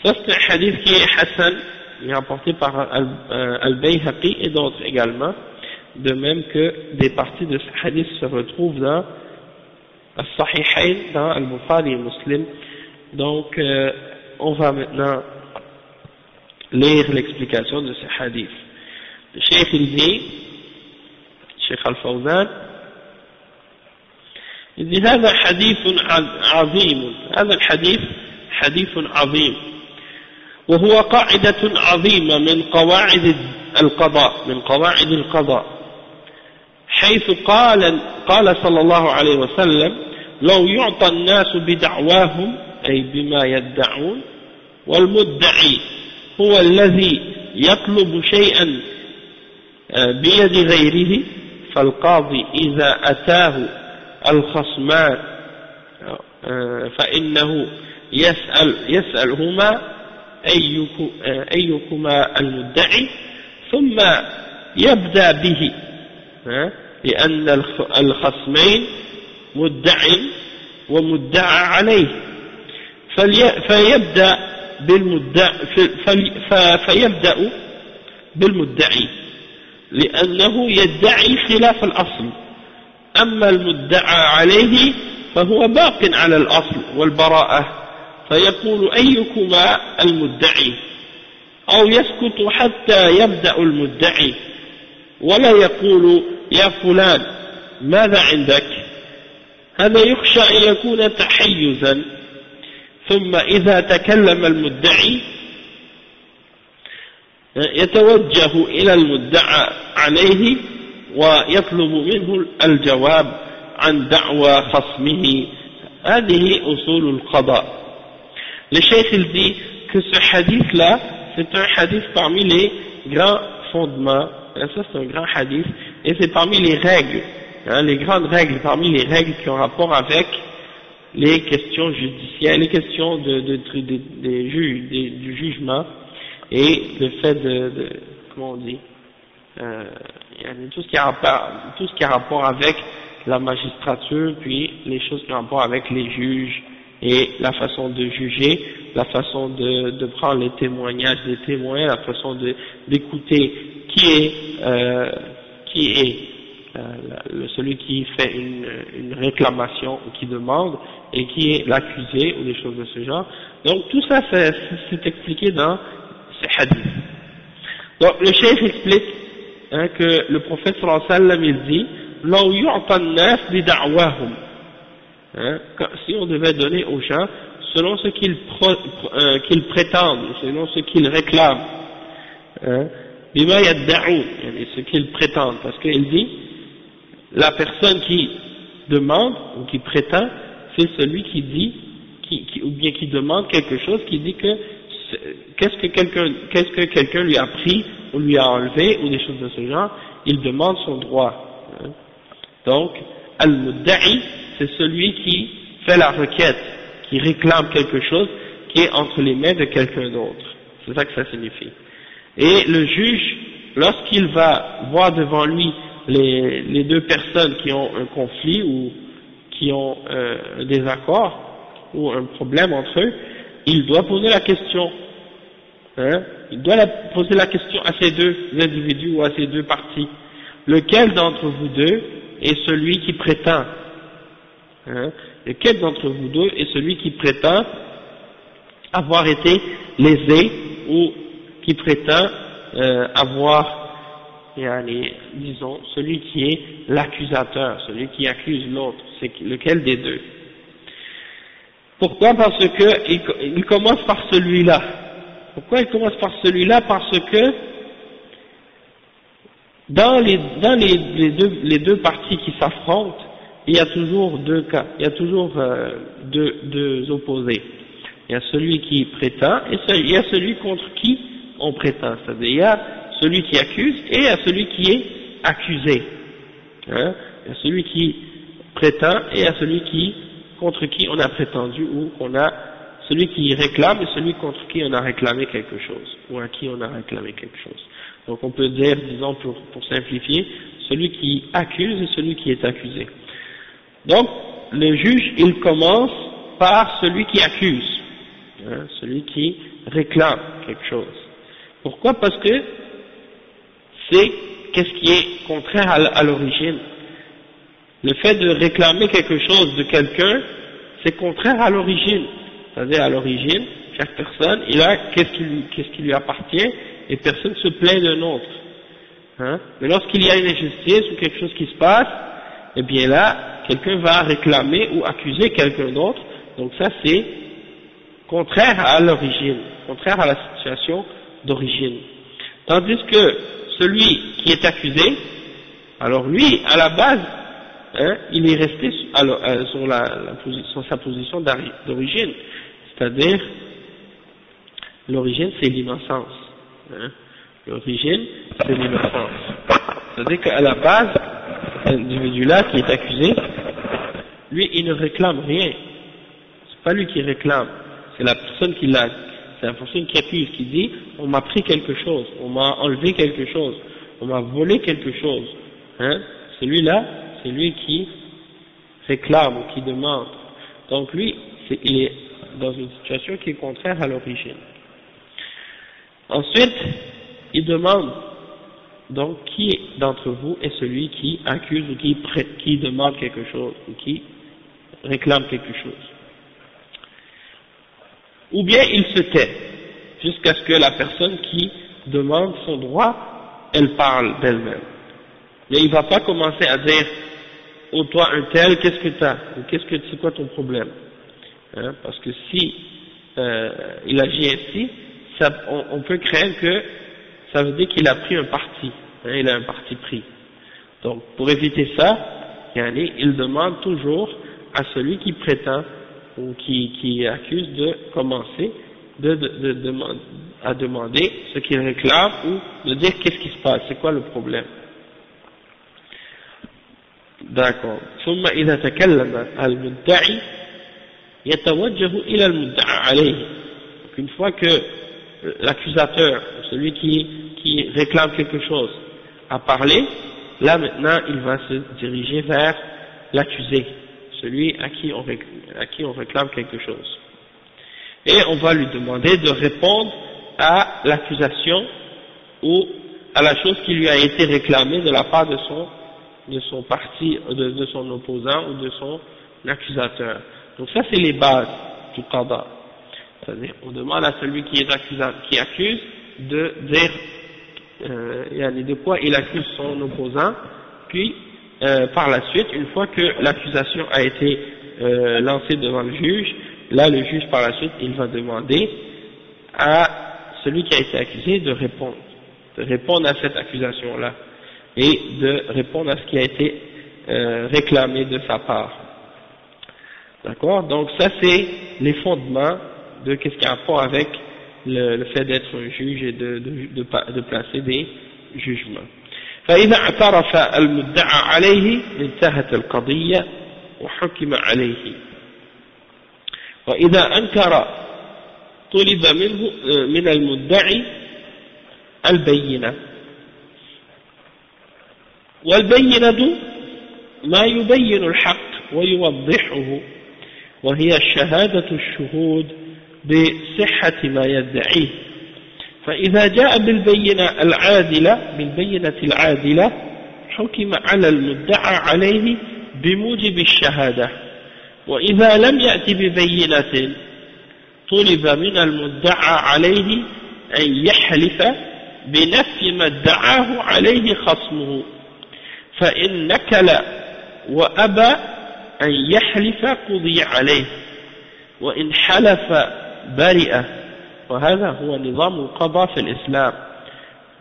Ça c'est un hadith qui est Hassan, il est rapporté par Al-Bayhaqi et d'autres également, de même que des parties de ce hadith se retrouvent dans Al-Sahihayn, dans Al-Bukhari et Muslim, Donc, on va maintenant lire l'explication de ce hadith. Le Cheikh il dit, Cheikh Al-Fawzan, il dit هذا حديث عظيم، هذا الحديث حديث عظيم، وهو قاعدة عظيمة من قواعد القضاء، حيث قال صلى الله عليه وسلم: لو يعطى الناس بدعواهم، أي بما يدعون، والمدعي هو الذي يطلب شيئا بيد غيره، فالقاضي إذا أتاه الخصمان فإنه يسألهما أيكما المدعي، ثم يبدأ به، لأن الخصمين مدع ومدعى عليه، فيبدأ بالمدعي لأنه يدعي خلاف الأصل، أما المدعى عليه فهو باق على الأصل والبراءة، فيقول: أيكما المدعي؟ أو يسكت حتى يبدأ المدعي، ولا يقول: يا فلان ماذا عندك؟ هذا يخشى أن يكون تحيزا. ثم إذا تكلم المدعي يتوجه إلى المدعى عليه ويطلب منه الجواب عن دعوى خصمه. هذه أصول القضاء. Le Cheikh il dit que ce hadith-là, c'est un hadith parmi les grands fondements, ça c'est un grand hadith, et c'est parmi les règles, les grandes règles, parmi les règles qui ont rapport avec les questions judiciaires, les questions des juges, du jugement, et le fait comment on dit, tout ce qui a rapport avec la magistrature, puis les choses qui ont rapport avec les juges, et la façon de juger, la façon de prendre les témoignages des témoins, la façon d'écouter qui est celui qui fait une réclamation ou qui demande, et qui est l'accusé, ou des choses de ce genre. Donc tout ça c'est expliqué dans ces hadiths. Donc le cheikh explique que le prophète sallallahu alayhi wa sallam il dit: لو يعطى الناس بدعواهم, si on devait donner aux gens selon ce qu'ils prétendent, selon ce qu'ils réclament, bima yadda'un, ce qu'ils prétendent, parce qu'il dit la personne qui demande ou qui prétend, c'est celui qui dit, ou bien qui demande quelque chose, qui dit que qu'est-ce que quelqu'un lui a pris ou lui a enlevé ou des choses de ce genre, il demande son droit. Donc al-mudda'i, c'est celui qui fait la requête, qui réclame quelque chose qui est entre les mains de quelqu'un d'autre. C'est ça que ça signifie. Et le juge, lorsqu'il va voir devant lui les deux personnes qui ont un conflit ou qui ont un désaccord ou un problème entre eux, il doit poser la question. Il doit poser la question à ces deux individus ou à ces deux parties. Lequel d'entre vous deux est celui qui prétend? Lequel d'entre vous deux est celui qui prétend avoir été lésé ou qui prétend avoir, disons, celui qui est l'accusateur, celui qui accuse l'autre, c'est lequel des deux? Pourquoi? Parce que il commence par celui-là. Pourquoi il commence par celui-là? Parce que dans les deux parties qui s'affrontent, il y a toujours deux cas, il y a toujours deux opposés. Il y a celui qui prétend et il y a celui contre qui on prétend. C'est-à-dire il y a celui qui accuse et il y a celui qui est accusé. Il y a celui qui prétend et il y a celui contre qui on a prétendu, ou celui qui réclame et celui contre qui on a réclamé quelque chose, ou à qui on a réclamé quelque chose. Donc on peut dire, disons pour simplifier, celui qui accuse et celui qui est accusé. Donc le juge il commence par celui qui accuse, celui qui réclame quelque chose. Pourquoi? Parce que c'est qu'est-ce qui est contraire à l'origine. Le fait de réclamer quelque chose de quelqu'un, c'est contraire à l'origine. C'est-à-dire à l'origine, chaque personne, il a qu'est-ce qui lui appartient, et personne se plaint d'un autre. Hein? Mais lorsqu'il y a une injustice ou quelque chose qui se passe, eh bien là, quelqu'un va réclamer ou accuser quelqu'un d'autre, donc ça c'est contraire à l'origine, contraire à la situation d'origine. Tandis que celui qui est accusé, alors lui, à la base, hein, il est resté sur sa position d'origine, c'est-à-dire l'origine c'est l'innocence. Hein. L'origine c'est l'innocence. C'est-à-dire qu'à la base, l'individu-là qui est accusé, lui il ne réclame rien. C'est pas lui qui réclame, c'est la personne qui l'a. C'est la personne qui accuse, qui dit on m'a pris quelque chose, on m'a enlevé quelque chose, on m'a volé quelque chose. Hein? Celui-là, c'est lui qui réclame ou qui demande. Donc lui, il est dans une situation qui est contraire à l'origine. Ensuite, il demande donc qui d'entre vous est celui qui accuse ou qui demande quelque chose ou qui réclame quelque chose. Ou bien il se tait, jusqu'à ce que la personne qui demande son droit, elle parle d'elle-même. Mais il ne va pas commencer à dire, oh toi un tel, qu'est-ce que tu as, ou c'est quoi ton problème, hein, parce que si il agit ainsi, on peut craindre que ça veut dire qu'il a pris un parti, hein, il a un parti pris. Donc pour éviter ça, il demande toujours à celui qui prétend ou qui accuse de commencer à demander ce qu'il réclame ou de dire qu'est-ce qui se passe, c'est quoi le problème. D'accord. ثم إذا تكلم المدعي يتوجه إلى المدعى عليه. Une fois que l'accusateur, celui qui réclame quelque chose, a parlé, là maintenant il va se diriger vers l'accusé, celui à qui on réclame quelque chose. Et on va lui demander de répondre à l'accusation ou à la chose qui lui a été réclamée de la part de son parti, de son opposant ou de son accusateur. Donc ça c'est les bases du qada. C'est-à-dire on demande à celui qui accuse de dire de quoi il accuse son opposant, puis par la suite, une fois que l'accusation a été lancée devant le juge, là le juge par la suite il va demander à celui qui a été accusé de répondre à cette accusation-là et de répondre à ce qui a été réclamé de sa part. D'accord? Donc ça c'est les fondements de qu'est-ce qui a rapport avec le fait d'être un juge et de placer des jugements. فإذا اعترف المدعى عليه انتهت القضية وحكم عليه، وإذا أنكر طلب منه من المدعي البينة، والبينة ما يبين الحق ويوضحه، وهي شهادة الشهود بصحة ما يدعيه. فإذا جاء بالبينة العادلة حكم على المدعى عليه بموجب الشهادة، وإذا لم يأت ببينة طلب من المدعى عليه أن يحلف بنفي ما ادعاه عليه خصمه، فإن نكل وأبى أن يحلف قضي عليه، وإن حلف برئ. وهذا هو نظام القضاء في الإسلام.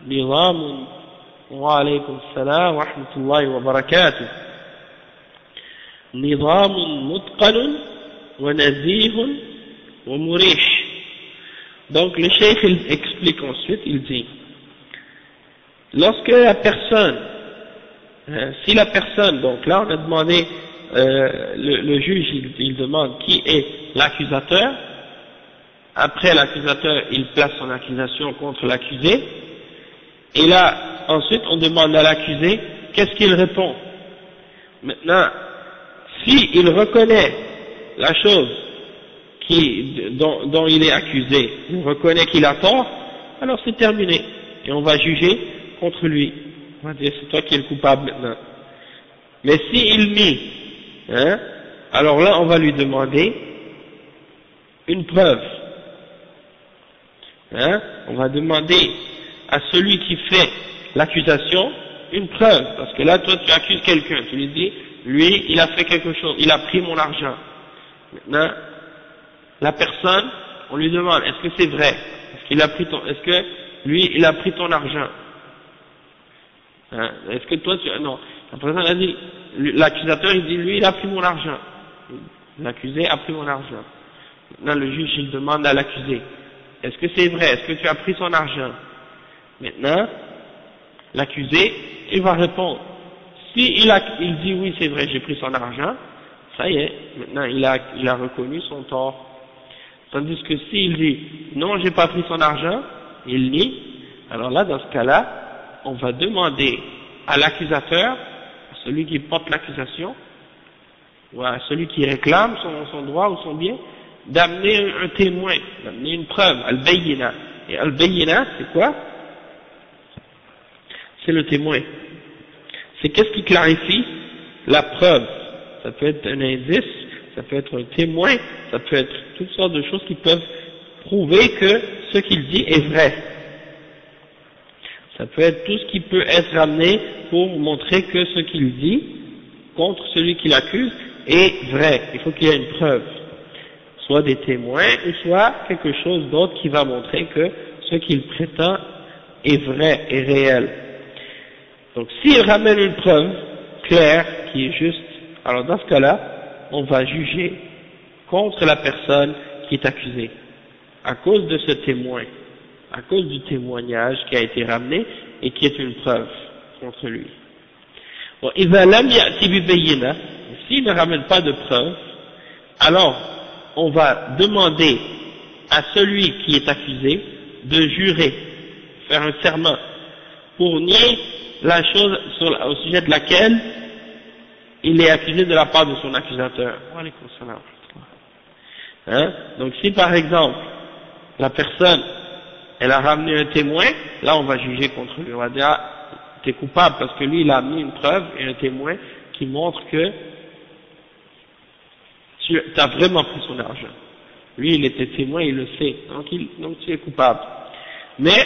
نظام وعليكم السلام ورحمة الله وبركاته. نظام متقن ونزيه ومريح. Donc le cheikh il explique ensuite, il dit, lorsque la personne, si la personne, donc là on a demandé, le juge il demande qui est l'accusateur, après l'accusateur il place son accusation contre l'accusé, et là ensuite on demande à l'accusé qu'est-ce qu'il répond. Maintenant, si il reconnaît la chose dont il est accusé, il reconnaît qu'il a tort, alors c'est terminé, et on va juger contre lui, on va dire c'est toi qui es le coupable maintenant. Mais si il nie, alors là on va lui demander une preuve. Hein? On va demander à celui qui fait l'accusation une preuve, parce que là, toi, tu accuses quelqu'un, tu lui dis, lui, il a fait quelque chose, il a pris mon argent. Maintenant, la personne, on lui demande, est-ce que c'est vrai? Est-ce que lui, il a pris ton argent? Hein? Est-ce que toi, non. La personne a dit, l'accusateur, il dit, lui, il a pris mon argent. L'accusé a pris mon argent. Maintenant, le juge, il demande à l'accusé, est-ce que c'est vrai? Est-ce que tu as pris son argent? Maintenant, l'accusé, il va répondre. Si il dit oui, c'est vrai, j'ai pris son argent, ça y est, maintenant il a reconnu son tort. Tandis que s'il dit non, j'ai pas pris son argent, il nie, alors là, dans ce cas-là, on va demander à l'accusateur, à celui qui porte l'accusation, ou à celui qui réclame son droit ou son bien, d'amener un témoin, d'amener une preuve, al-bayyina. Et al-bayyina, c'est quoi? C'est le témoin. C'est qu'est-ce qui clarifie la preuve. Ça peut être un indice, ça peut être un témoin, ça peut être toutes sortes de choses qui peuvent prouver que ce qu'il dit est vrai. Ça peut être tout ce qui peut être ramené pour montrer que ce qu'il dit contre celui qui l'accuse est vrai. Il faut qu'il y ait une preuve, soit des témoins ou soit quelque chose d'autre qui va montrer que ce qu'il prétend est vrai et réel. Donc s'il ramène une preuve claire qui est juste, alors dans ce cas-là, on va juger contre la personne qui est accusée, à cause de ce témoin, à cause du témoignage qui a été ramené et qui est une preuve contre lui. Bon, s'il ne ramène pas de preuve, alors on va demander à celui qui est accusé de jurer, faire un serment, pour nier la chose au sujet de laquelle il est accusé de la part de son accusateur. Hein? Donc si par exemple la personne elle a ramené un témoin, là on va juger contre lui, on va dire ah, t'es coupable parce que lui il a amené une preuve et un témoin qui montre que tu as vraiment pris son argent. Lui il était témoin, il le sait, donc tu es coupable. Mais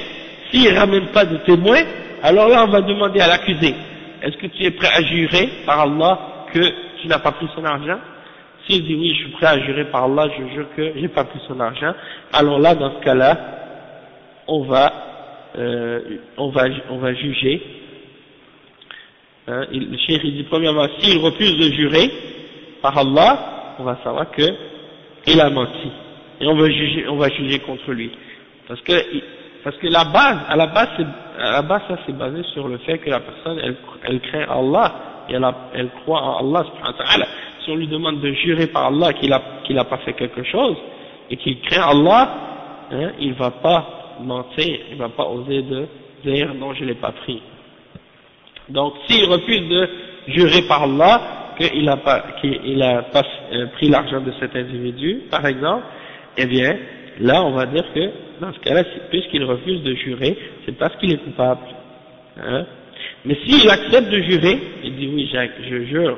s'il ne ramène pas de témoin, alors là on va demander à l'accusé, est-ce que tu es prêt à jurer par Allah que tu n'as pas pris son argent? S'il dit oui, je suis prêt à jurer par Allah, je jure que j'ai pas pris son argent, alors là dans ce cas-là, on va juger. Hein, le cheikh il dit premièrement, s'il refuse de jurer par Allah, on va savoir que il a menti et on va juger contre lui, parce que à la base ça c'est basé sur le fait que la personne elle craint Allah et elle croit en Allah subhanahu wa ta'ala. Si on lui demande de jurer par Allah qu'il a pas fait quelque chose et qu'il craint Allah, hein, il va pas mentir, il va pas oser de dire non je l'ai pas pris. Donc s'il refuse de jurer par Allah qu'il a pas pris l'argent de cet individu par exemple, eh bien là on va dire que dans ce cas-là, puisqu'il refuse de jurer, c'est parce qu'il est coupable. Hein? Mais s'il accepte de jurer, il dit oui, je jure,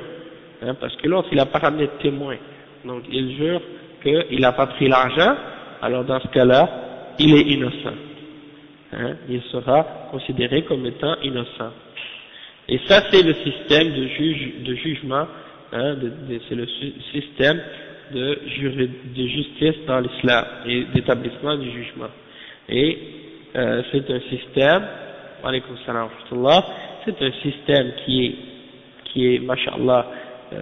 hein, parce que l'autre il n'a pas ramené de témoin, donc il jure qu'il n'a pas pris l'argent, alors dans ce cas-là, il est innocent. Hein? Il sera considéré comme étant innocent. Et ça c'est le système de jugement, hein, c'est le système de justice dans l'islam et d'établissement du jugement. Et c'est un système, c'est un système qui est mashallah,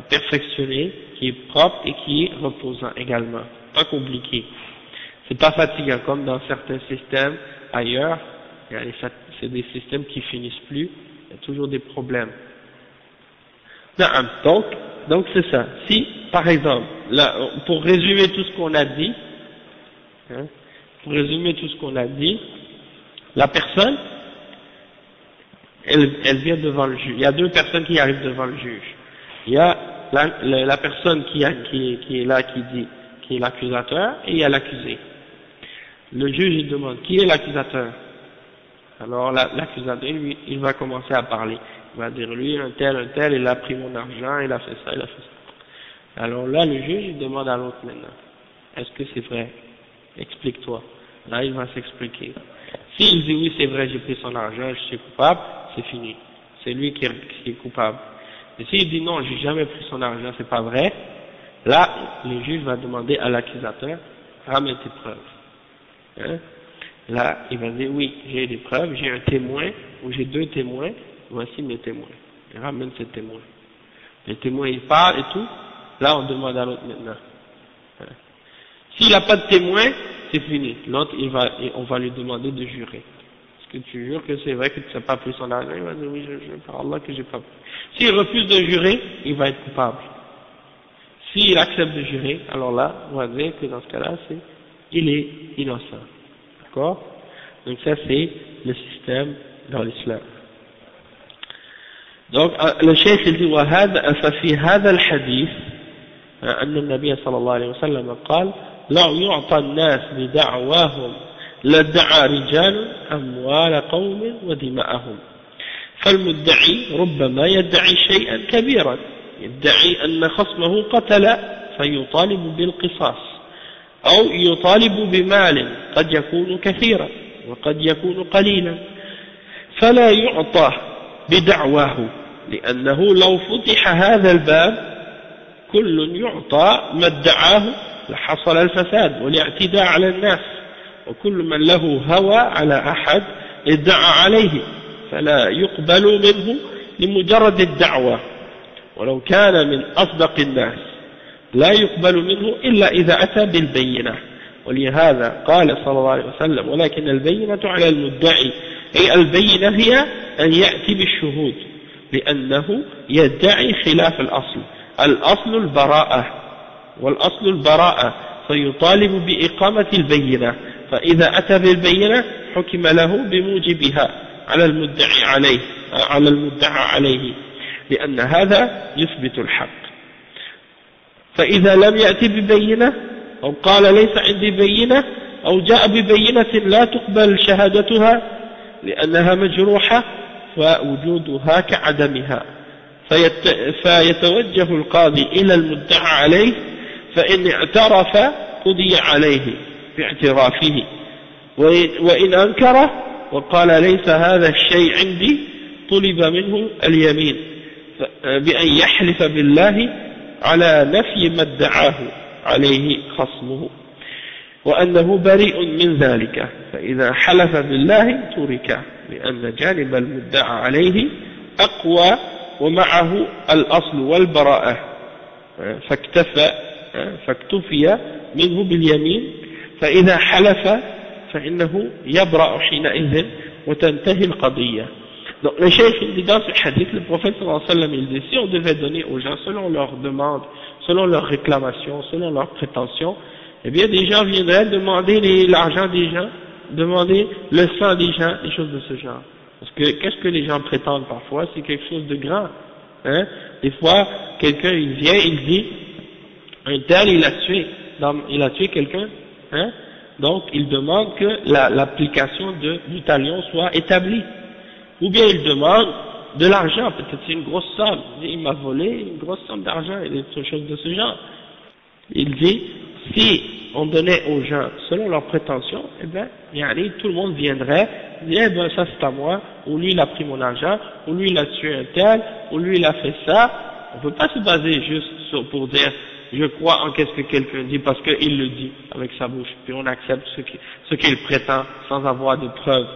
perfectionné, qui est propre et qui est reposant également, pas compliqué. C'est pas fatigant comme dans certains systèmes ailleurs, c'est des systèmes qui finissent plus, il y a toujours des problèmes. Donc c'est ça. Si, par exemple, là, pour résumer tout ce qu'on a dit, hein, la personne, elle vient devant le juge. Il y a deux personnes qui arrivent devant le juge. Il y a la personne qui est là, qui est l'accusateur, et il y a l'accusé. Le juge, il demande, qui est l'accusateur? Alors l'accusateur, lui, il va commencer à parler. Il va dire, lui, un tel, il a pris mon argent, il a fait ça, il a fait ça. Alors là, le juge, il demande à l'autre maintenant. est-ce que c'est vrai? Explique-toi. Là, il va s'expliquer. S'il dit oui, c'est vrai, j'ai pris son argent, je suis coupable, c'est fini. C'est lui qui est coupable. Et s'il dit non, j'ai jamais pris son argent, c'est pas vrai, là, le juge va demander à l'accusateur, ramène tes preuves. Hein? Là, il va dire oui, j'ai des preuves, j'ai un témoin, ou j'ai 2 témoins, voici mes témoins. Il ramène ses témoins. Les témoins, ils parlent et tout, là, on demande à l'autre maintenant. Hein? S'il n'a pas de témoin, c'est fini. L'autre, on va lui demander de jurer. Est-ce que tu jures que c'est vrai que tu n'as pas pris son argent? Il va dire oui, je jure par Allah que j'ai pas pris. S'il refuse de jurer, il va être coupable. S'il accepte de jurer, alors là, on va dire que dans ce cas-là, il est innocent. D'accord? Donc ça, c'est le système dans l'islam. Donc, le cheikh, il dit, ففي هذا الحديث أن النبي صلى الله عليه وسلم قال لو يعطى الناس بدعواهم لادعى رجال أموال قوم ودماءهم فالمدعي ربما يدعي شيئا كبيرا يدعي أن خصمه قتل فيطالب بالقصاص أو يطالب بمال قد يكون كثيرا وقد يكون قليلا فلا يعطى بدعواه لأنه لو فتح هذا الباب كل يعطى ما ادعاه لحصل الفساد والاعتداء على الناس وكل من له هوى على أحد ادعى عليه فلا يقبل منه لمجرد الدعوة ولو كان من أصدق الناس لا يقبل منه إلا إذا أتى بالبينة ولهذا قال صلى الله عليه وسلم ولكن البينة على المدعي أي البينة هي أن يأتي بالشهود لأنه يدعي خلاف الأصل الأصل البراءة والأصل البراءة فيطالب بإقامة البينة فإذا أتى بالبينة حكم له بموجبها على المدعى عليه لأن هذا يثبت الحق فإذا لم يأتي ببينة أو قال ليس عندي بينة أو جاء ببينة لا تقبل شهادتها لأنها مجروحة فوجودها كعدمها فيتوجه القاضي إلى المدعى عليه فإن اعترف قضي عليه باعترافه وإن أنكر وقال ليس هذا الشيء عندي طلب منه اليمين بأن يحلف بالله على نفي ما ادعاه عليه خصمه وأنه بريء من ذلك فإذا حلف بالله ترك لأن جانب المدعى عليه أقوى ومعه الأصل والبراءة فاكتفي منه باليمين فإذا حلف فإنه يبرأ حينئذ وتنتهي القضية. Donc le cheikh dit dans ce hadith, le prophète sallallahu alayhi wa sallam, il dit si on devait donner aux gens selon leurs demandes, selon leurs réclamations, selon leurs prétentions, eh bien des gens viendraient demander l'argent des gens, demander le sang des gens, des choses de ce genre. Parce que qu'est-ce que les gens prétendent parfois, c'est quelque chose de grand. Hein? Des fois, quelqu'un il vient, il dit, un tel il a tué quelqu'un, hein? Donc il demande que l'application du talion soit établie. Ou bien il demande de l'argent, peut-être c'est une grosse somme, il m'a volé une grosse somme d'argent et des choses de ce genre. Il dit, si on donnait aux gens selon leurs prétentions, eh bien, tout le monde viendrait, dire, eh ben ça c'est à moi, ou lui il a pris mon argent, ou lui il a tué un tel, ou lui il a fait ça. On ne peut pas se baser juste pour dire, je crois en qu'est-ce que quelqu'un dit parce qu'il le dit avec sa bouche, puis on accepte ce qu'il prétend sans avoir de preuves.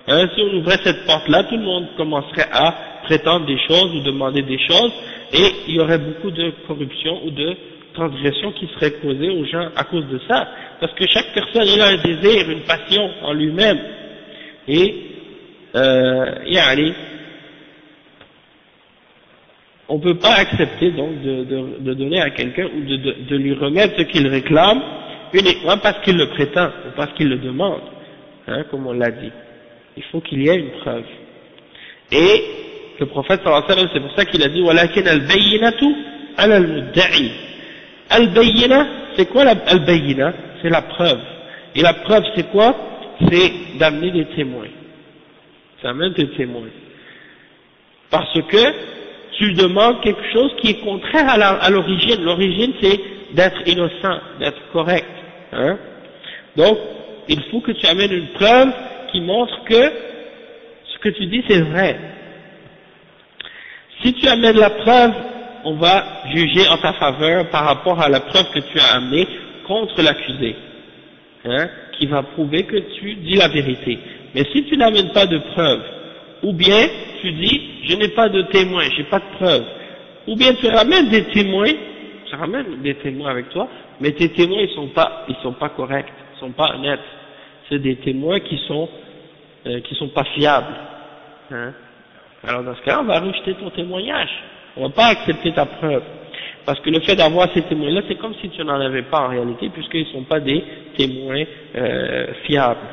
Hein, si on ouvrait cette porte-là, tout le monde commencerait à prétendre des choses ou demander des choses, et il y aurait beaucoup de corruption ou de transgression qui serait causée aux gens à cause de ça. Parce que chaque personne il a un désir, une passion en lui-même. Et, on ne peut pas accepter donc de donner à quelqu'un ou de lui remettre ce qu'il réclame uniquement parce qu'il le prétend ou parce qu'il le demande, hein, comme on l'a dit. Il faut qu'il y ait une preuve. Et le prophète sallallahu alayhi wa sallam, c'est pour ça qu'il a dit walakin al-bayyinatu ala al-mudda'i. Al-bayyina, c'est quoi al-bayyina? C'est la preuve. Et la preuve c'est quoi? C'est d'amener des témoins. Ça amène des témoins. Parce que tu demandes quelque chose qui est contraire à l'origine. L'origine c'est d'être innocent, d'être correct. Hein? Donc, il faut que tu amènes une preuve qui montre que ce que tu dis c'est vrai. Si tu amènes la preuve, on va juger en ta faveur par rapport à la preuve que tu as amenée contre l'accusé, hein, qui va prouver que tu dis la vérité. Mais si tu n'amènes pas de preuve, ou bien tu dis je n'ai pas de témoin, j'ai pas de preuve, ou bien tu ramènes des témoins, avec toi, mais tes témoins ils sont pas corrects, ils sont pas honnêtes, c'est des témoins qui sont pas fiables, hein. Alors dans ce cas-là, on va rejeter ton témoignage, on va pas accepter ta preuve, parce que le fait d'avoir ces témoins-là, c'est comme si tu n'en avais pas en réalité, puisqu'ils ne sont pas des témoins fiables.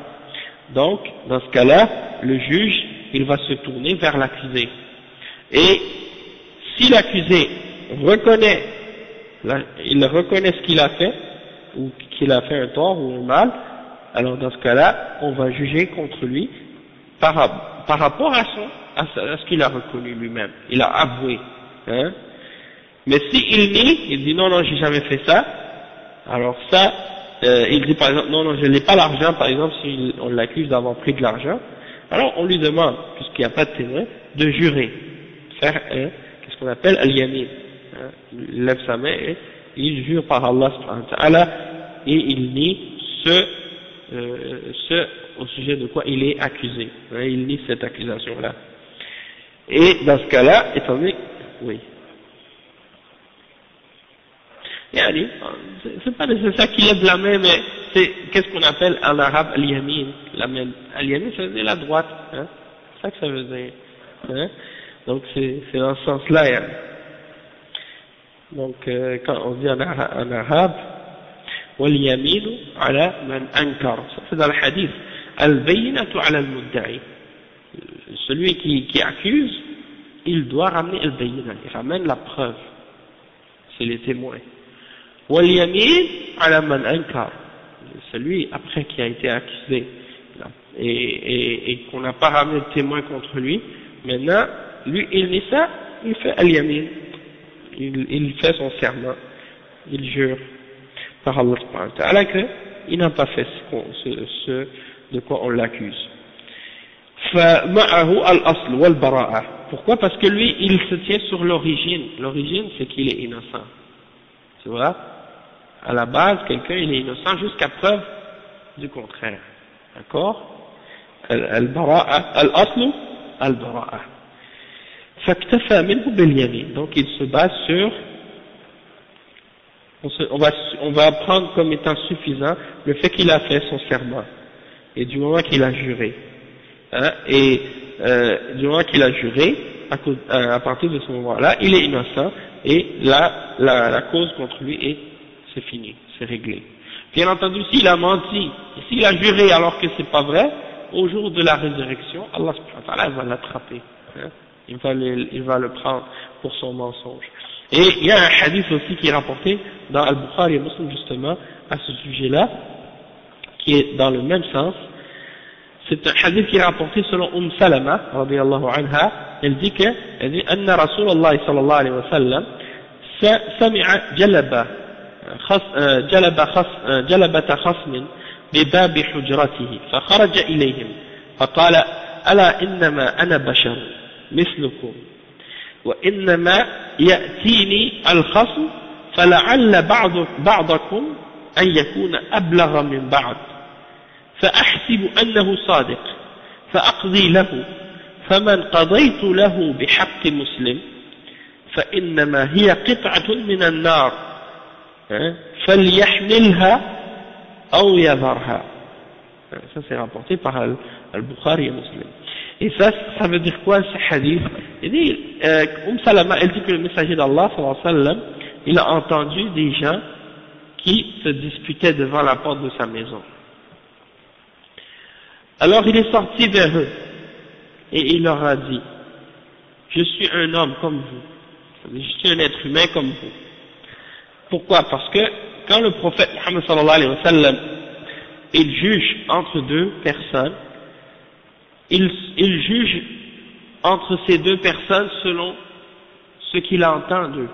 Donc, dans ce cas-là, le juge, il va se tourner vers l'accusé. Et si l'accusé reconnaît ce qu'il a fait, ou qu'il a fait un tort ou un mal, alors dans ce cas-là, on va juger contre lui par rapport à ce qu'il a reconnu lui-même. Il a avoué, hein. Mais s'il nie, il dit non, j'ai jamais fait ça, alors ça, il dit par exemple non, je n'ai pas l'argent, par exemple, si on l'accuse d'avoir pris de l'argent, alors on lui demande, puisqu'il n'y a pas de témoin, de jurer, faire qu'est-ce qu'on appelle al-yamin, hein. Il lève sa main et il jure par Allah subhanahu wa ta'ala, et il nie au sujet de quoi il est accusé, hein, il nie cette accusation-là. Et dans ce cas-là, étant donné, oui. C'est pas nécessaire qu'il lève la main, mais c'est qu'est-ce qu'on appelle en arabe al-yamin. La main, al-yamin, ça veut dire la droite, hein. C'est ça que ça veut dire, hein. Donc c'est dans ce sens-là, hein. Donc quand on dit en arabe, wal-yaminu ala man ankar, ça c'est dans le hadith, al-bayyinatu ala al-mudda'i. Celui qui accuse, il doit ramener al-bayyina, il ramène la preuve, c'est les témoins. Wal-yamin ala man ankar, celui après qui a été accusé et qu'on n'a pas ramené de témoin contre lui, maintenant lui il dit ça, il fait al-yamin, il fait son serment, il jure par Allah subhanahu wa ta'ala qu'il n'a pas fait ce de quoi on l'accuse. فمعه الأصل والبراءة. Pourquoi? Parce que lui il se tient sur l'origine. L'origine c'est qu'il est innocent, tu vois. À la base, quelqu'un il est innocent jusqu'à preuve du contraire. D'accord? Al-bara'a, al-aslu, al-bara'a. فاكتفى منه باليمين. Donc il se base sur, on va prendre comme étant suffisant le fait qu'il a fait son serment et du moment qu'il a juré, hein, et du moment qu'il a juré, à partir de ce moment-là, il est innocent et la cause contre lui c'est fini, c'est réglé. Bien entendu, s'il a menti, s'il a juré alors que c'est pas vrai, au jour de la résurrection, Allah subhanahu wa ta'ala va l'attraper, hein, il va le prendre pour son mensonge. Et il y a un hadith aussi qui est rapporté dans Al-Bukhari et Muslim justement à ce sujet-là, qui est dans le même sens. C'est un hadith qui est rapporté selon Salama radiyallahu anha. Elle dit anna Rasulullah sallallahu alayhi wa sallam sami'a جلبة خصم بباب حجرته فخرج إليهم فقال ألا إنما أنا بشر مثلكم وإنما يأتيني الخصم فلعل بعضكم أن يكون أبلغ من بعض فأحسب أنه صادق فأقضي له فمن قضيت له بحق مسلم فإنما هي قطعة من النار فليحملها أو يذرها. Ça c'est rapporté par Al-Bukhari et Muslim. Et ça veut dire quoi ce hadith? Il dit, Salama, elle dit que le messager d'Allah sallallahu alayhi wa sallam, il a entendu des gens qui se disputaient devant la porte de sa maison. Alors il est sorti vers eux et il leur a dit, je suis un homme comme vous, je suis un être humain comme vous. Pourquoi? Parce que quand le prophète Muhammad sallallahu alayhi wa sallam, il juge entre deux personnes, il juge entre ces deux personnes selon ce qu'il entend d'eux,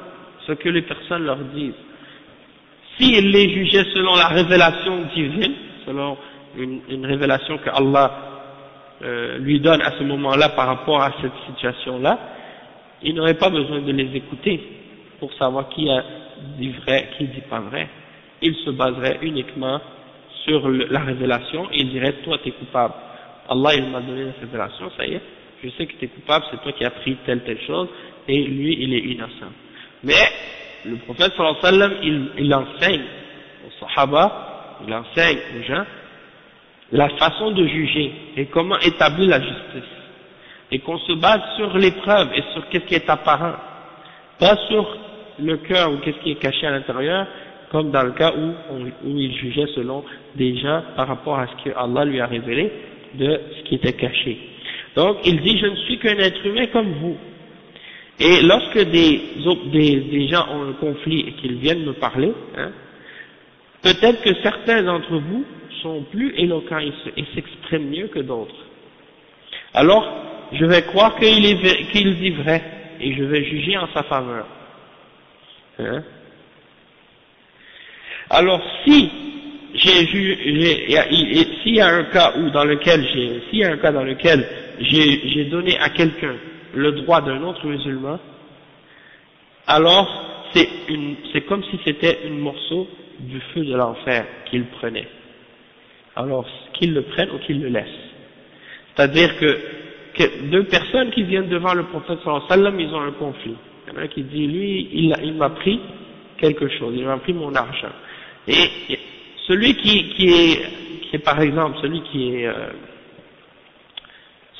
ce que les personnes leur disent. s'il les jugeait selon la révélation divine, selon une révélation que Allah lui donne à ce moment-là par rapport à cette situation-là, il n'aurait pas besoin de les écouter pour savoir qui a dit vrai, qui dit pas vrai. Il se baserait uniquement sur la révélation et il dirait toi t'es coupable. Allah il m'a donné la révélation, ça y est, je sais que t'es coupable, c'est toi qui as pris telle chose et lui il est innocent. Mais le prophète sallallahu alayhi wa sallam il enseigne aux sahaba, il enseigne aux gens la façon de juger et comment établir la justice. Et qu'on se base sur les preuves et sur qu'est-ce qui est apparent, pas sur le cœur ou qu'est-ce qui est caché à l'intérieur, comme dans le cas où il jugeait selon des gens par rapport à ce que Allah lui a révélé de ce qui était caché. Donc il dit je ne suis qu'un être humain comme vous. Et lorsque des gens ont un conflit et qu'ils viennent me parler, hein, peut-être que certains d'entre vous sont plus éloquents et s'expriment mieux que d'autres. Alors, je vais croire qu'il dit vrai et je vais juger en sa faveur. Hein? Alors, s'il y a un cas dans lequel j'ai donné à quelqu'un le droit d'un autre musulman, alors c'est comme si c'était un morceau du feu de l'enfer qu'il prenait. Alors, qu'il le prenne ou qu'il le laisse. C'est-à-dire que deux personnes qui viennent devant le prophète sallallahu alayhi wa sallam, ils ont un conflit. Il y en a un qui dit, lui, il m'a pris quelque chose, il m'a pris mon argent. Et celui qui est par exemple,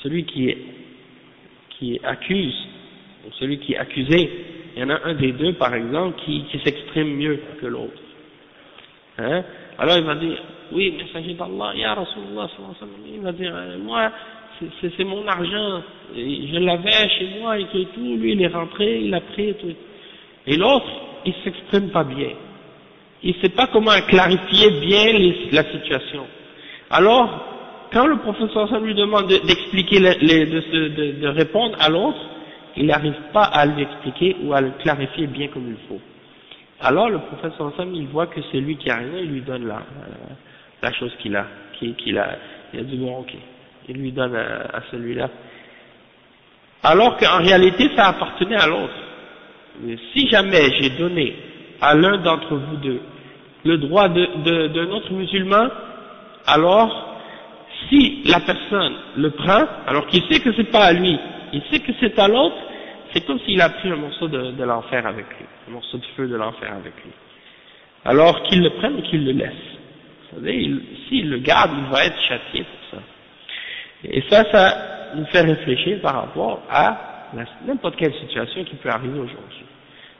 celui qui accuse, ou celui qui est accusé, il y en a un des deux, par exemple, qui s'exprime mieux que l'autre. Hein? Alors il va dire, oui, messager d'Allah, ya Rasulullah, il va dire, moi, c'est mon argent, je l'avais chez moi et tout, lui il est rentré, il a pris et tout. Et l'autre, il s'exprime pas bien. Il sait pas comment clarifier bien la situation. Alors, quand le professeur lui demande d'expliquer, de répondre à l'autre, il n'arrive pas à lui expliquer ou à le clarifier bien comme il faut. Alors le professeur il voit que c'est lui qui a raison, il lui donne la chose qu'il a, il a dit bon ok, il lui donne à celui-là. Alors qu'en réalité ça appartenait à l'autre. Mais si jamais j'ai donné à l'un d'entre vous deux le droit d'un autre musulman, alors si la personne le prend, alors qu'il sait que c'est pas à lui, il sait que c'est à l'autre, c'est comme s'il a pris un morceau de l'enfer avec lui, un morceau de feu de l'enfer avec lui. Alors qu'il le prenne ou qu'il le laisse. Vous savez, s'il le garde, il va être châtié pour ça. Et ça nous fait réfléchir par rapport à n'importe quelle situation qui peut arriver aujourd'hui.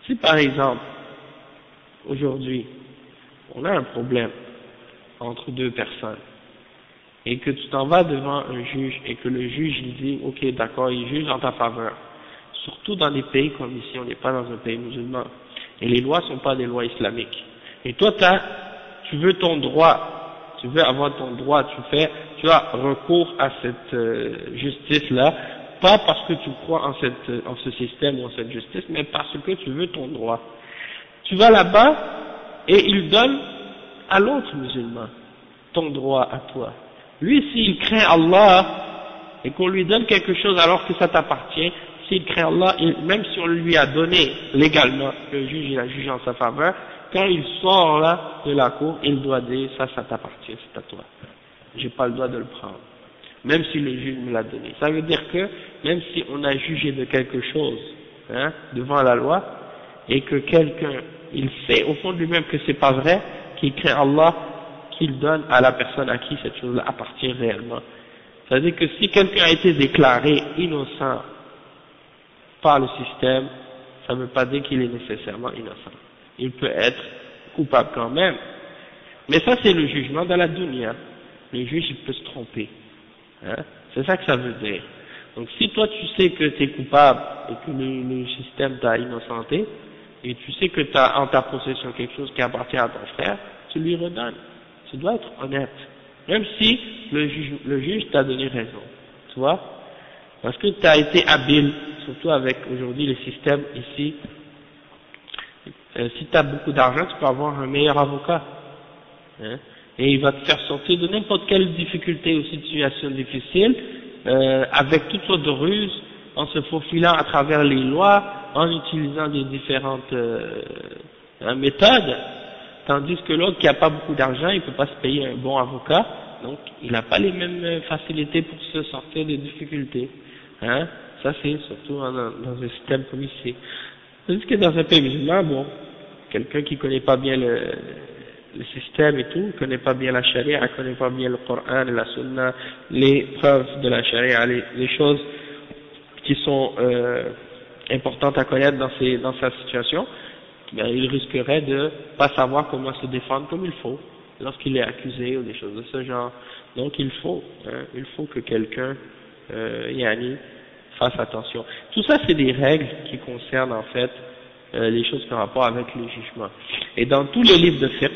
Si par exemple, aujourd'hui, on a un problème entre deux personnes, et que tu t'en vas devant un juge, et que le juge il dit, ok d'accord, il juge en ta faveur, surtout dans des pays comme ici, on n'est pas dans un pays musulman, et les lois ne sont pas des lois islamiques, et toi tu veux ton droit, tu veux avoir ton droit, tu as recours à cette justice-là, pas parce que tu crois en ce système ou en cette justice, mais parce que tu veux ton droit. Tu vas là-bas, et il donne à l'autre musulman ton droit à toi. Lui, s'il craint Allah, et qu'on lui donne quelque chose alors que ça t'appartient, s'il craint Allah, même si on lui a donné légalement, le juge il a jugé en sa faveur, quand il sort là de la cour, il doit dire ça t'appartient, c'est à toi. J'ai pas le droit de le prendre. Même si le juge me l'a donné. Ça veut dire que, même si on a jugé de quelque chose, hein, devant la loi, et que quelqu'un, il sait au fond de lui-même que c'est pas vrai, qu'il craint Allah, qu'il donne à la personne à qui cette chose-là appartient réellement. Ça veut dire que si quelqu'un a été déclaré innocent par le système, ça ne veut pas dire qu'il est nécessairement innocent. Il peut être coupable quand même. Mais ça c'est le jugement dans la dunya. Le juge il peut se tromper. Hein? C'est ça que ça veut dire. Donc si toi tu sais que tu es coupable et que le système t'a innocenté, et tu sais que tu as en ta possession quelque chose qui appartient à ton frère, tu lui redonnes. Tu dois être honnête. Même si le juge t'a donné raison. Tu vois? Parce que tu as été habile, surtout avec aujourd'hui les systèmes ici. Si tu as beaucoup d'argent, tu peux avoir un meilleur avocat. Hein, et il va te faire sortir de n'importe quelle difficulté ou situation difficile, avec toutes sortes de ruses, en se faufilant à travers les lois, en utilisant des différentes méthodes, tandis que l'autre qui n'a pas beaucoup d'argent, il ne peut pas se payer un bon avocat, donc il n'a pas les mêmes facilités pour se sortir des difficultés. Hein, ça c'est surtout dans un système comme ici. Tandis que dans un pays musulman, bon, quelqu'un qui connaît pas bien le système et tout, connaît pas bien la charia, connaît pas bien le Coran et la Sunna, les preuves de la charia, les choses qui sont importantes à connaître dans sa situation, ben, il risquerait de pas savoir comment se défendre comme il faut lorsqu'il est accusé ou des choses de ce genre. Donc il faut que quelqu'un fasse attention. Tout ça c'est des règles qui concernent en fait les choses qui ont rapport avec les jugements. Et dans tous les livres de fiqh,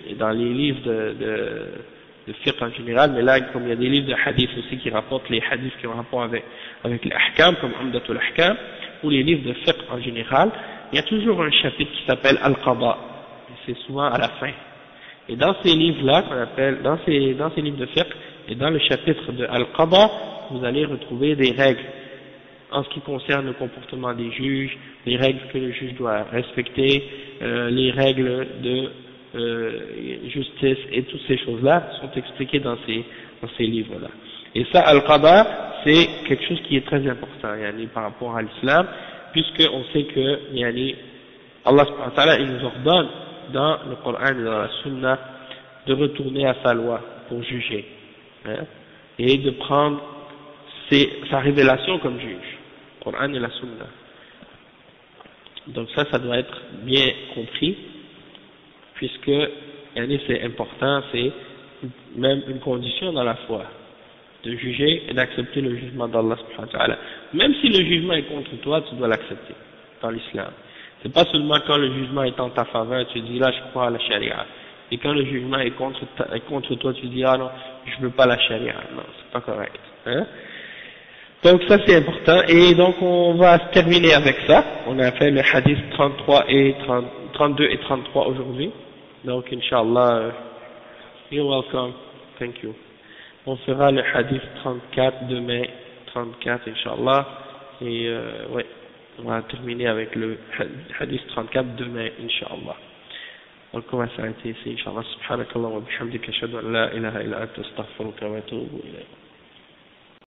et dans les livres de fiqh en général, mais là comme il y a des livres de hadith aussi qui rapportent les hadiths qui ont rapport avec les ahkam, comme Umdatul Ahkam, ou les livres de fiqh en général, il y a toujours un chapitre qui s'appelle Al-Qada, c'est souvent à la fin. Et dans ces livres-là, qu'on appelle, dans ces livres de fiqh, et dans le chapitre de Al-Qada, vous allez retrouver des règles en ce qui concerne le comportement des juges, les règles que le juge doit respecter, les règles de justice et toutes ces choses-là sont expliquées dans ces livres-là. Et ça, Al-Qada, c'est quelque chose qui est très important par rapport à l'islam, puisqu'on sait que Allah subhanahu wa ta'ala, il nous ordonne dans le Coran et dans la Sunna de retourner à sa loi pour juger, hein, et de prendre sa révélation comme juge, le Coran et la Sunna. Donc ça doit être bien compris, puisque c'est important, c'est même une condition dans la foi, de juger et d'accepter le jugement d'Allah subhanahu wa ta'ala. Même si le jugement est contre toi, tu dois l'accepter dans l'islam. C'est pas seulement quand le jugement est en ta faveur, tu dis là je crois à la charia. Et quand le jugement est contre toi, tu dis ah non, je veux pas la charia. Non, c'est pas correct. Hein? Donc ça c'est important. Et donc on va se terminer avec ça. On a fait le hadith 32 et 33 aujourd'hui. Donc Inch'Allah, you're welcome. Thank you. On fera le hadith 34 demain, 34 Inch'Allah. Et ouais. On va terminer avec le hadith 34 demain, Inch'Allah. Donc on va s'arrêter ici, Inch'Allah. Subhanakallah wa bihamdika ashhadu an la ilaha illa anta astaghfiruka wa atubu ilayk.